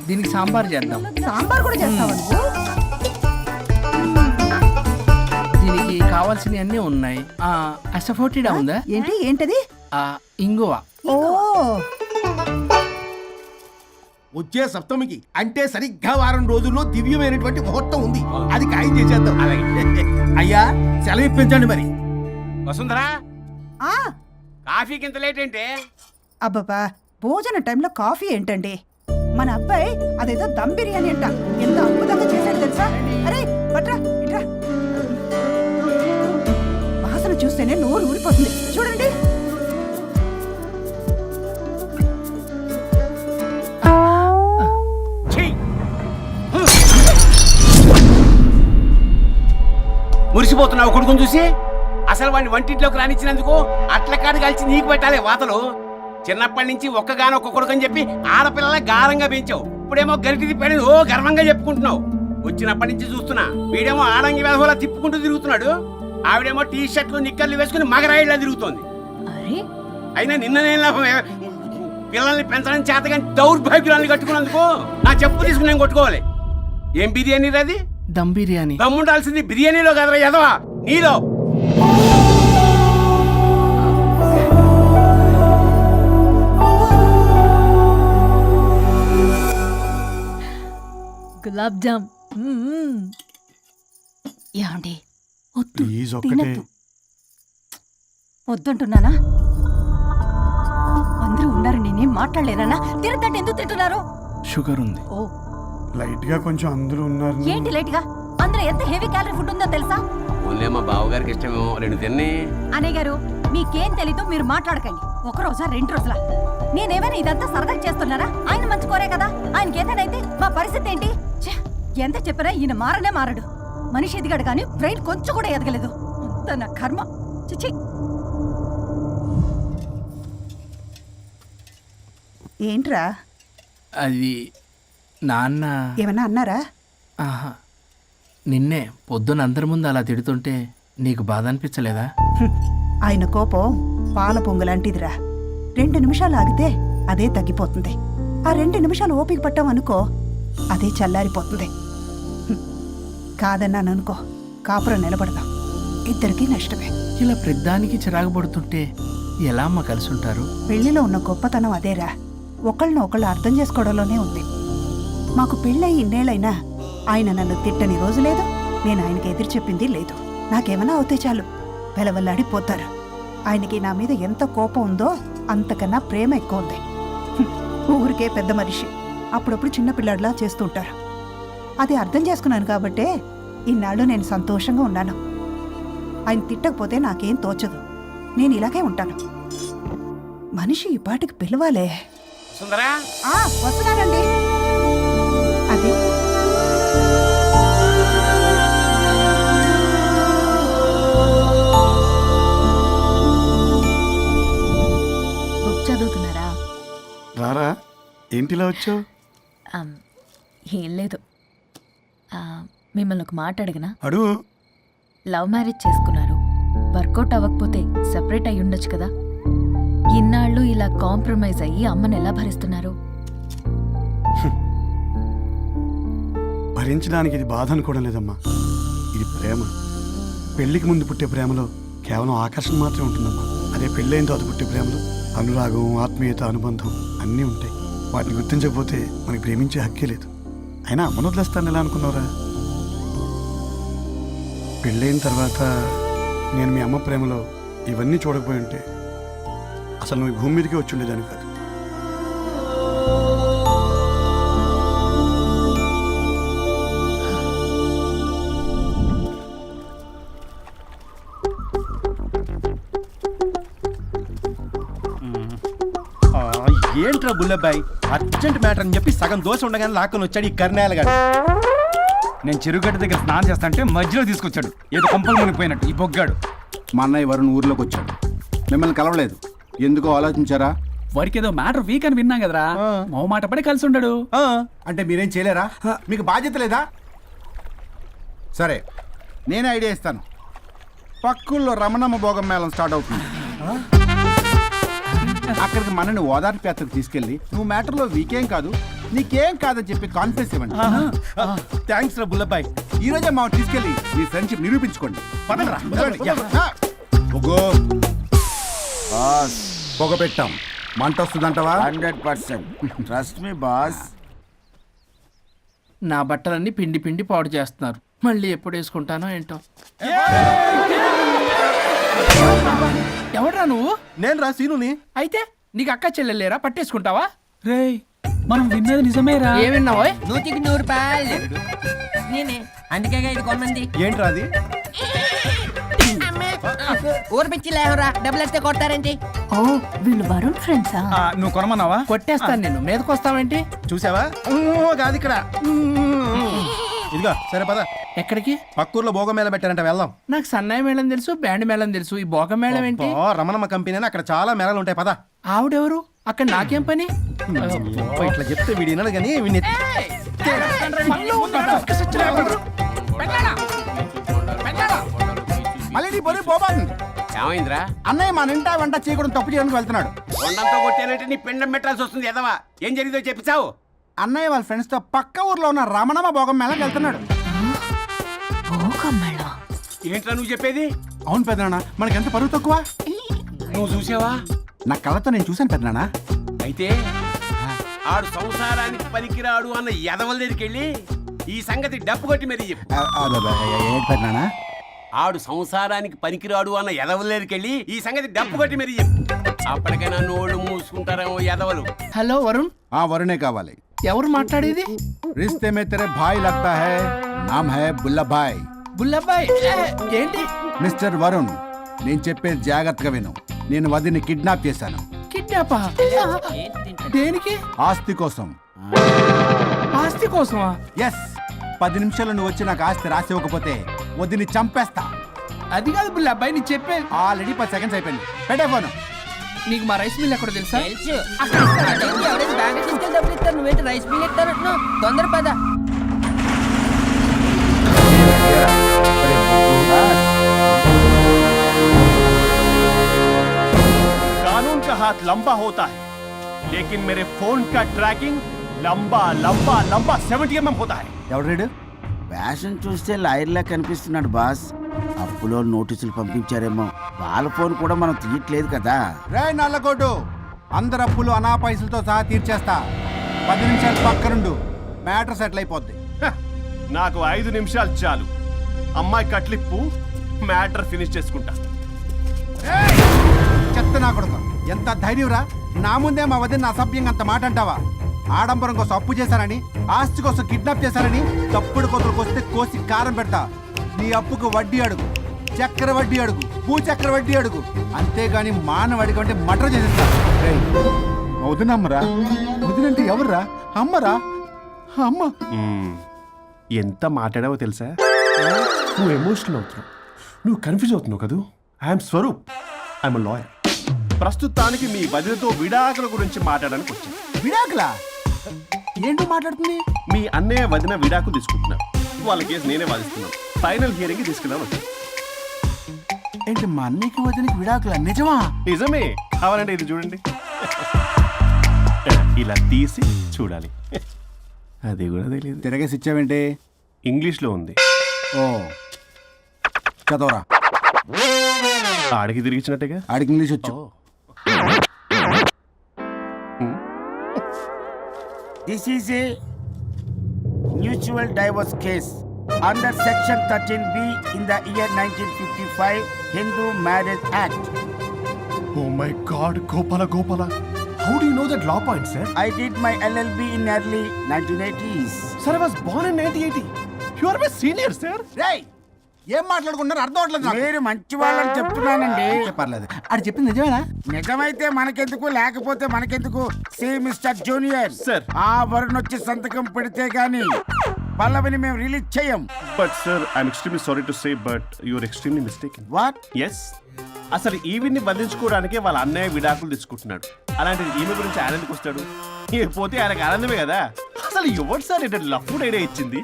దీనికి సాంబార్ చేద్దాం. సాంబార్ కూడా చేస్తావా నువ్వు? దీనికి కావాల్సినవి అన్నీ ఉన్నాయి. అసఫోటిడా ఉందా? ఏంటది? ఇంగువ. ఓ వచ్చే సప్తమికి అంటే సరిగ్గా వారం రోజుల్లో దివ్యమైనటువంటి ముహూర్తం ఉంది. అది ఖాయం చేసేద్దాం. అయ్యా సెలవు ఇప్పించండి మరి. వసుంధరా, కాఫీకి ఇంత లేట్ ఏంటి? అబ్బబ్బా, భోజన టైంలో కాఫీ ఏంటండి? మన అబ్బాయి అదేదో దమ్ బిర్యానీ అంట, ఎంత అద్భుతంగా చేశాడు తెలుసా? అరే పట్రా ఇట్రా. వాసన చూస్తేనే నోరు ఊరిపోతుంది. చూడండి. మురిసిపోతున్నావు కొడుకుని చూసి? అసలు వాడిని వంటింట్లోకి రానిచ్చినందుకు అట్ల కాడు కలిసి నీకు పెట్టాలి వాతలు. చిన్నప్పటి నుంచి ఒక్కగానొక్క కొడుకు అని చెప్పి ఆడపిల్లల గారంగా పెంచావు. ఇప్పుడేమో గరిటి తిప్పాడని ఓ గర్వంగా చెప్పుకుంటున్నావు. వచ్చినప్పటి నుంచి చూస్తున్నా, వీడేమో ఆడంగి వెధవలా తిప్పుకుంటూ తిరుగుతున్నాడు. ఆవిడేమో టీ షర్ట్లు నిక్కర్లు వేసుకుని మగరాయిలా తిరుగుతోంది. అయినా నిన్న నేను లాభం, పిల్లల్ని పెంచడం చేతగా దౌర్భాగ్యురాన్ని కట్టుకున్నందుకు నా చెప్పు తీసుకుని నేను కొట్టుకోవాలి. ఏం బిర్యానీ రాది? దమ్ బిర్యానీ. దమ్ముండాల్సింది బిర్యానీలో కదరా ఎదవా, నీలో. గులాబ్ జామ్. ఏమండి వద్దంటున్నానా? అందరూ ఉన్నారు, నేనేం మాట్లాడలేనా? తినద్దంటే ఎందుకు తింటున్నారు? షుగర్ ఉంది. ఓ లైట్ గా కొంచెం అందరూ ఉన్నారు. ఏంటి లైట్ గా? అందులో ఎంత హెవీ క్యాలరీ ఫుడ్ ఉందో తెలుసా? ఓన్లీ మా బావగారికి ఇష్టమేమో, రెండు తిన్ని. అన్నయ్య గారు, మీకేం తెలీదో మీరు మాట్లాడకండి. ఒక రోజా 2 రోజులా? నేనేమైనా ఇదంతా సరదా చేస్తున్నారా? ఆయన మంచి కోరే కదా. ఆయనకి ఏదైతే మా పరిస్థితి ఏంటి? ఎంత చెప్పినా ఈయన మారనే మారడు. మనిషి ఎదిగాడు కానీ బ్రెయిన్ కొంచెం కూడా ఎదగలేదు. అంత నా కర్మ. చిచి. ఏంట్రా? అది నాన్న ఏమన్నా అన్నారా? ఆహా, నిన్నే పొద్దున అందరి ముందు అలా తిడుతుంటే నీకు బాధ అనిపించలేదా? ఆయన కోపం పాల పొంగులాంటిదిరా. 2 నిమిషాలు ఆగితే అదే తగ్గిపోతుంది. ఆ 2 నిమిషాలు ఓపిక పట్టాం అనుకో, అదే చల్లారిపోతుంది. కాదన్నాననుకో, కాపురం నిలబడదాం. ఇద్దరికీ నష్టమే. ఇలా ప్రతిదానికి చిరాకు పడుతుంటే ఎలా అమ్మ కలిసి ఉంటారు? పెళ్లిలో ఉన్న గొప్పతనం అదేరా, ఒకళ్ళని ఒకళ్ళు అర్థం చేసుకోవడంలోనే ఉంది. మాకు పెళ్ళయి ఇన్నేళ్ళైనా ఆయన నన్ను తిట్టని రోజు లేదు, నేను ఆయనకి ఎదురు చెప్పింది లేదు. నాకేమైనా అవుతే చాలు వెలవల్లాడిపోతారు. ఆయనకి నా మీద ఎంత కోపం ఉందో అంతకన్నా ప్రేమ ఎక్కువ ఉంది. ఊరికే పెద్ద మనిషి, అప్పుడప్పుడు చిన్నపిల్లాడిలా చేస్తుంటారు. అది అర్థం చేసుకున్నాను కాబట్టే ఇన్నాళ్ళు నేను సంతోషంగా ఉన్నాను. ఆయన తిట్టకపోతే నాకేం తోచదు. నేను ఇలాగే ఉంటాను. మనిషి ఈ పాటికి పిలవాలే. సుందరా, వస్తున్నానండి. అది బుక్ చదువుతున్నారా? రారా, ఏంటిలా వచ్చావు? ఏం లేదు, మిమ్మల్ని ఒక మాట అడిగినా? అడుగు. లవ్ మ్యారేజ్ చేసుకున్నారు, వర్కౌట్ అవ్వకపోతే సెపరేట్ అయి ఉండొచ్చు కదా. ఇన్నాళ్ళు ఇలా కాంప్రమైజ్ అయ్యి అమ్మని ఎలా భరిస్తున్నారు? భరించడానికి ఇది బాధ అనుకోవడం లేదమ్మా, ఇది ప్రేమ. పెళ్లికి ముందు పుట్టే ప్రేమలో కేవలం ఆకర్షణ మాత్రమే ఉంటుందమ్మా. అదే పెళ్ళైన తర్వాత పుట్టే ప్రేమలో అనురాగం, ఆత్మీయత, అనుబంధం అన్నీ ఉంటాయి. వాటిని గుర్తించకపోతే మనకి ప్రేమించే హక్కే లేదు. అయినా అమ్మను వదిలేస్తాను ఎలా అనుకున్నావురా? పెళ్ళైన తర్వాత నేను మీ అమ్మ ప్రేమలో ఇవన్నీ చూడకపోయి ఉంటే అసలు నువ్వు భూమి మీదకే వచ్చి ఉండేదాన్ని కాదు. ఏంట్రా బుల్లబ్బాయి, అర్జెంట్ మ్యాటర్ అని చెప్పి సగం దోశ ఉండగానే లాక్కొని వచ్చాడు ఈ కర్ణాలగాడు. నేను చెరుగడ్డ దగ్గర స్నానం చేస్తాంటే మధ్యలో తీసుకొచ్చాడు, ఏదో కొంపలు మునిగిపోయినట్టు ఈ బొగ్గాడు. మా అన్నయ్య వరుణ్ ఊర్లోకి వచ్చాడు, మిమ్మల్ని కలవలేదు. ఎందుకో ఆలోచించారా? వాడికి ఏదో మ్యాటర్ వీక్ అని విన్నాం కదరా, మో మాట పడి కలిసి ఉండడు. అంటే మీరేం చేయలేరా? మీకు బాధ్యత లేదా? సరే, నేనే ఐడియా ఇస్తాను. పక్కుల్లో రమణమ్మ భోగం మేళం స్టార్ట్ అవుతుంది. అక్కడికి మనని ఓదార్పు యాత్రకు తీసుకెళ్ళి నువ్వు మ్యాటర్లో వీకేం కాదు నీకేం కాదని చెప్పి కాన్ఫిడెన్స్ ఇవ్వండి. థ్యాంక్స్ రా బుల్లబాయ్. ఈ రోజే మా తీసుకెళ్ళి మీ ఫ్రెండ్షిప్ నిరూపించుకోండి. పదండ్రా. బాస్ పొగ పెట్టాం, మంట వస్తుందంటవా? 100% ట్రస్ట్ మీ బాస్. నా బట్టలన్నీ పిండి పిండి పాడు చేస్తున్నారు. మళ్ళీ ఎప్పుడు వేసుకుంటానో ఏంటో. ఎవడ్రా నువ్వు? నేను రా సీనుని. అయితే నీకు అక్క చెల్లెలేరా? పట్టేసుకుంటావా? రేయ్ మనం విన్నది నిజమేరా? ఏమిన్నావో? 100కి 100 రూపాయలు నేనే, అందుకే ఇది కొమ్మంది. ఏంట్రా అది? ఊరు పిచ్చి లేవరా, డబ్బులు వస్తే కొడతారేంటి? ఓ వీళ్ళు వరుణ్ ఫ్రెండ్సా? నువ్వు కొనమన్నావా? కొట్టేస్తాను నేను. మీదకొస్తావేంటి? చూసావా? కాదు ఇక్కడ. ఇదిగో సరే పద. ఎక్కడికి? పక్కూర్లో భోగ మేళ పెట్టారంట, వెళ్దాం. నాకు సన్నాయి మేళం తెలుసు, బ్యాండ్ మేళం తెలుసు. ఈ బోక మేళం ఏంటి? రమణమ్మ కంపెనీ అని అక్కడ చాలా మేళలు ఉంటాయి, పద. ఆవిడెవరు? అక్కడ నాకేం పని? ఇట్లా చెప్తే వీడి వినాలి కానీ వీడిని మళ్ళీ నీ బొరి పోబాను. ఏమైందిరా? అన్నయ్య మా నింటా వెంట చీకడం తప్పు చేయడానికి వెళ్తున్నాడు. కొండంతో కొట్టానంటే నీ పిండం పెట్టాల్సి వస్తుంది. ఎదవా ఏం జరిగిందో చెప్పిచావు? అన్నయ్య వాళ్ళ ఫ్రెండ్స్ తో పక్క ఊర్లో ఉన్న రమణమ్మ భోగం మేళకి వెళ్తున్నాడు. ఏంట్రా నువ్వు చెప్పేది? అవును పెద్దనాన్న, మనకెంత పరువు తక్కువ. నువ్వు చూసావా? నా కళ్ళతో నేను చూశాను పెద్దనాన్న. అయితే ఆడు సంసారానికి పనికిరాడు అన్న ఎదవల దగ్గరికి వెళ్ళి ఈ సంగతి డప్పు కొట్టి మరి చెప్పు. ఏంటి పెద్దనాన్న? ఆడు సంసారానికి పనికిరాడు అన్న ఎదవల దగ్గరికి వెళ్ళి ఈ సంగతి డప్పు కొట్టి మరి చెప్పు. అప్పటికైనా నోళ్ళు మూసుకుంటారేమో ఎదవలు. హలో వరుణ్. వరుణే కావాలి. ఎవరు మాట్లాడేది? रिश्ते में तेरे भाई लगता है, नाम है बुल्लाभाई. బుల్లబ్బాయ్ ఏంటి? మిస్టర్ వరుణ్, నేను చెప్పేది జాగ్రత్తగా విను. నేను వదిని కిడ్నాప్ చేశాను. కిడ్నాపా? దేనికి? ఆస్తి కోసం. ఆస్తి కోసమా? ఎస్. 10 నిమిషాలు నువ్వు వచ్చి నాకు ఆస్తి రాసి ఇవ్వకపోతే వదిని చంపేస్తా. అది కాదు బుల్లబ్బాయ్, నీ చెప్పే. ఆల్రెడీ 10 సెకండ్స్ అయిపోయింది. పెట్టే ఫోను. నీకు మా రైస్ మిల్ ఎక్కడ తెలుసా? తెలుసు. ఎవరైనా బ్యాంక్ తీసుకెళ్ళి డబ్బులు ఇస్తారు, నువ్వేంటి రైస్ మిల్ ఇస్తారంటున్నా? తొందర పద. कानून का हाथ लंबा होता है, लेकिन मेरे फोन का ट्रैकिंग लंबा लंबा लंबा 70 mm होता है. ఎవడు రీడు? ఫ్యాషన్ చూస్తే లాయర్లా కనిపిస్తున్నాడు బాస్. అప్పులో నోటీసులు పంపించారేమో. వాళ్ళ ఫోన్ కూడా మనం తీయట్లేదు కదా. రే నల్లగొడ్డు, అందరు అప్పులు అనా పైసలతో సహా తీర్చేస్తా. 10 నిమిషాలు పక్కనుండు, మ్యాటర్ సెటిల్ అయిపోద్ది. నాకు 5 నిమిషాలు చాలు. అమ్మాయి కట్లిప్పు, మ్యాటర్ ఫినిష్ చేసుకుంటా. చెత్త నా కొడుకు, ఎంత ధైర్యంరా! నా ముందే మా వదిన అసభ్యంగా అంత మాట అంటావా? ఆడంబరం కోసం అప్పు చేశారని, ఆస్తి కోసం కిడ్నాప్ చేశారని తప్పుడు కొతులకు వస్తే కోసి కారం పెడతా. నీ అప్పుకు వడ్డీ అడుగు, చక్కెర వడ్డీ అడుగు, భూచక్ర వడ్డీ అడుగు. అంతేగాని మానవ అడిగి అంటే మటర్ చేసేస్తా. వదినమ్మరా? వదినంటే ఎవర్రా? అమ్మరా? అమ్మ. ఎంత మాట్లాడావో తెలుసా? నువ్వు ఎమోషనల్ అవుతున్నావు, నువ్వు కన్ఫ్యూజ్ అవుతున్నావు కదూ. I'm Swaroop, I'm lawyer. ప్రస్తుతానికి మీ వదినతో విడాకుల గురించి మాట్లాడడానికి వచ్చాను. విడాకులా? ఏంటో మాట్లాడుతుంది? మీ అన్నయ్య వదిన విడాకులు తీసుకుంటున్నారు. వాళ్ళ కేసు నేనే వాదిస్తున్నాను. ఫైనల్ హియరింగ్ తీసుకెళ్ళాను వచ్చాను. ఏంటి మా అన్నయ్యకి వదినకి విడాకులా? నిజమా? నిజమే. కావాలంటే ఇది చూడండి. ఇలా తీసి చూడాలి. అది కూడా తెలియదు. తిరగేసి ఇచ్చావేంటి? ఇంగ్లీష్లో ఉంది. ఓ చదవరా. ఆడికి తిరిగిచ్చినట్టుగా. ఆడికి ఇంగ్లీష్ వచ్చు. This is a mutual divorce case under section 13B in the year 1955 Hindu marriage act. Oh my God, Gopala. How do you know that law point, sir? I did my LLB in early 1980s. Sir, I was born in 1980. You are my senior, sir. రేయ్, ఏం మాట్లాడుకున్నారు అర్థం అవట్లేదు నాకు. మీరు మంచి వాళ్ళని చెప్తున్నానండి. పర్లేదు. అది చెప్పింది నిజమేనా? నిజమైతే మనకెందుకు, లేకపోతే మనకెందుకు? See mister junior, Sir. ఆ వరుణ్ వచ్చి సంతకం పెడితే గాని పల్లవిని మేము రిలీజ్ చేయం. But sir, I'm extremely sorry to say, but you're extremely mistaken. What? Yes. అసలు ఈవిడ్ని బంధించుకోవడానికే వాళ్ళ అన్నయ్య విడాకులు తీసుకుంటున్నాడు. అలాంటిది ఈమె గురించి ఆనందకు వస్తాడు. పోతే ఆయనకు ఆనందమే కదా. అసలు ఎవరు సార్ ఏంటో లఫ్డ్ ఐడియా ఇచ్చింది?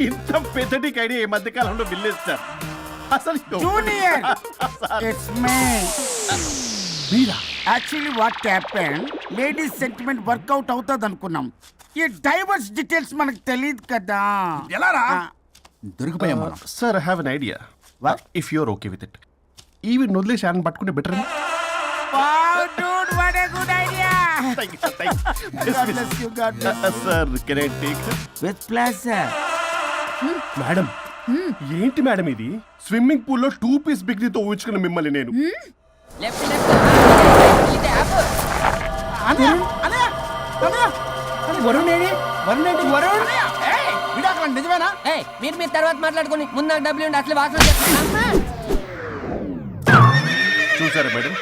ఇంత పెద్దటికి ఐడియా ఈ మధ్య కాలంలో బిల్లేస్తారు. అసలు జూనియర్, ఇట్స్ మీ. మీరా? Actually what happen, ladies sentiment work out అవుతుంది అనుకున్నాం. ఈ డైవర్స్ డీటెయిల్స్ మనకు తెలియదు కదా. ఎలా రా? దొరికిపోయాం sir. I have an idea. If you're okay with it, ఈవిని వదిలేసి ఆయన పట్టుకుంటే better. Sir can I take with pleasure. Madam, ఏంటి మేడం ఇది? స్విమ్మింగ్ పూల్ లో 2 పీస్ బిగ్నీతో ఊహించుకున్న మిమ్మల్ని నేను. లెఫ్ట్ లెఫ్ట్ ఇది యాప్. నిజమేనా? ఏయ్ మీరు తర్వాత మాట్లాడుకొని ముందు నాకు డబ్బులు ఉండి అసలు వాసన చేస్తున్నా. చూసారా మేడం,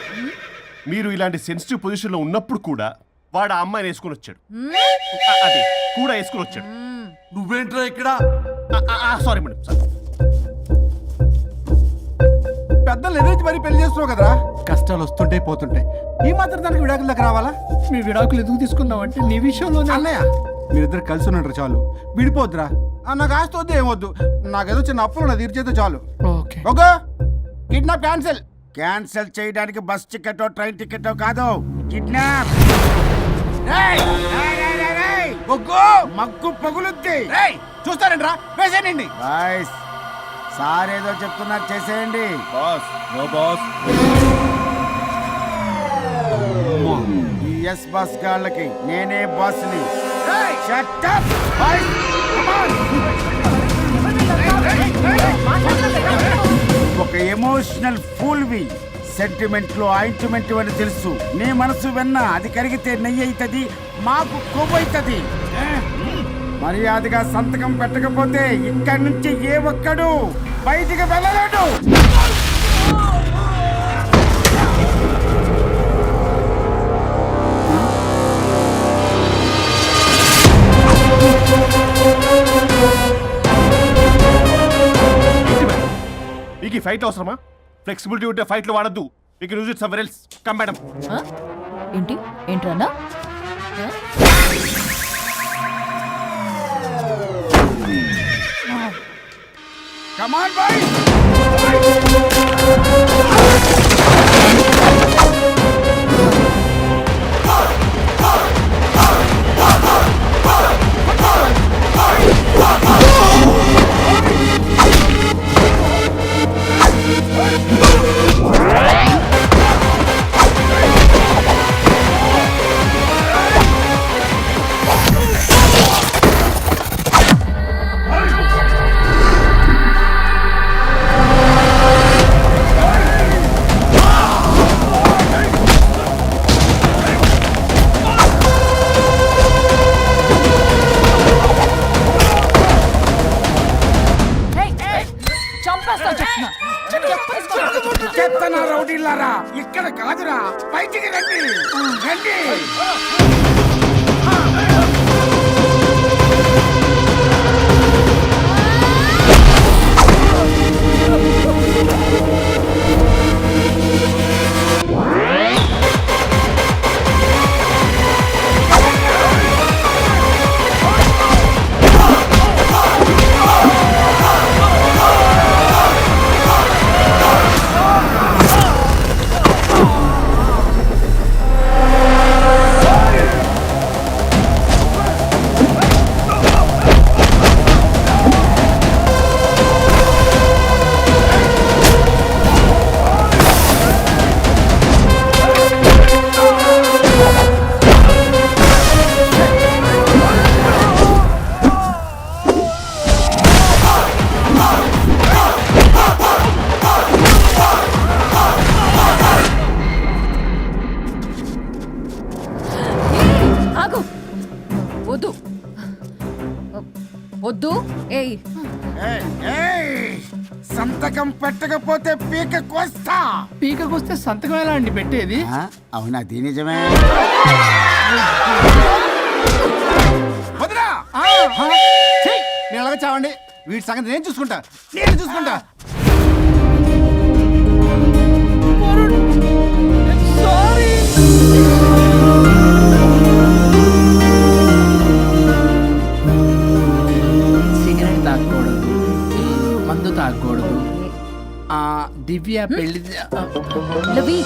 మీరు ఇలాంటి సెన్సిటివ్ పొజిషన్ లో ఉన్నప్పుడు కూడా వాడు ఆ అమ్మాయిని వేసుకుని వచ్చాడు. అదే కూడా వేసుకుని వచ్చాడు. నువ్వేంట్రా ఇక్కడ? Sorry madam, sorry. పెద్దలు ఎదురు మరి పెళ్లి చేస్తున్నావు కదరా. కష్టాలు వస్తుంటే పోతుంటాయి. ఈ మాత్రం దానికి విడాకుల దగ్గర రావాలా? మీ విడాకులు ఎందుకు తీసుకున్నావు అంటే నీ విషయంలో అన్నయ్య మీరిద్దరు కలిసి ఉన్నట్టు చాలు, విడిపోద్దురా. నాకు ఆస్తి వద్దు ఏమొద్దు, నాకేదో చిన్న అప్పులు నా తీర్చేదో చాలు. Okay okay. Kidnap cancel. Cancel చేయడానికి బస్ టికెటో ట్రైన్ టికెటో కాదు, కిడ్నాప్. మగ్గు పగులుద్ది. చూస్తారంట్రా, వేసేయండి. బాయ్స్, సార్ ఏదో చెప్తున్నారు, చేసేయండి. Boss, no boss. ఈ ఎస్ బస్ గాళ్ళకి నేనే బాస్ని. Shut up, boys. Come on. ఒక ఎమోషనల్ ఫూల్వి. సెంటిమెంట్ లో ఆయింట్మెంట్ అని తెలుసు. నీ మనసు వెన్న, అది కరిగితే నెయ్యి అవుతుంది, మాకు కొవ్వు అవుతుంది. మర్యాదగా సంతకం పెట్టకపోతే ఇక్కడి నుంచి ఏ ఒక్కడు బయటికి వెళ్ళలేడు. మీకు ఈ ఫైట్ అవసరమా? ఫ్లెక్సిబిలిటీ ఉంటే ఫైట్ లో వాడద్దు. You can use it somewhere else. Come madam. ఏంట్రన్నా? Come on, boys. చెత్తన రౌడీలారా, ఇక్కడ కాదురా, బయటికి రండి రండి. వద్దు. సంతకం పెట్టకపోతే పీక కోస్తా. పీకకొస్తే సంతకం ఎలా అండి పెట్టేది? అవునా, అది నిజమే. వదినా, నేను అలాగే చావండి. వీటి సంగతి నేను చూసుకుంటా. సిగరెట్ తాగకూడదు, మందు తాగకూడదు, దివ్య పెళ్లి లవి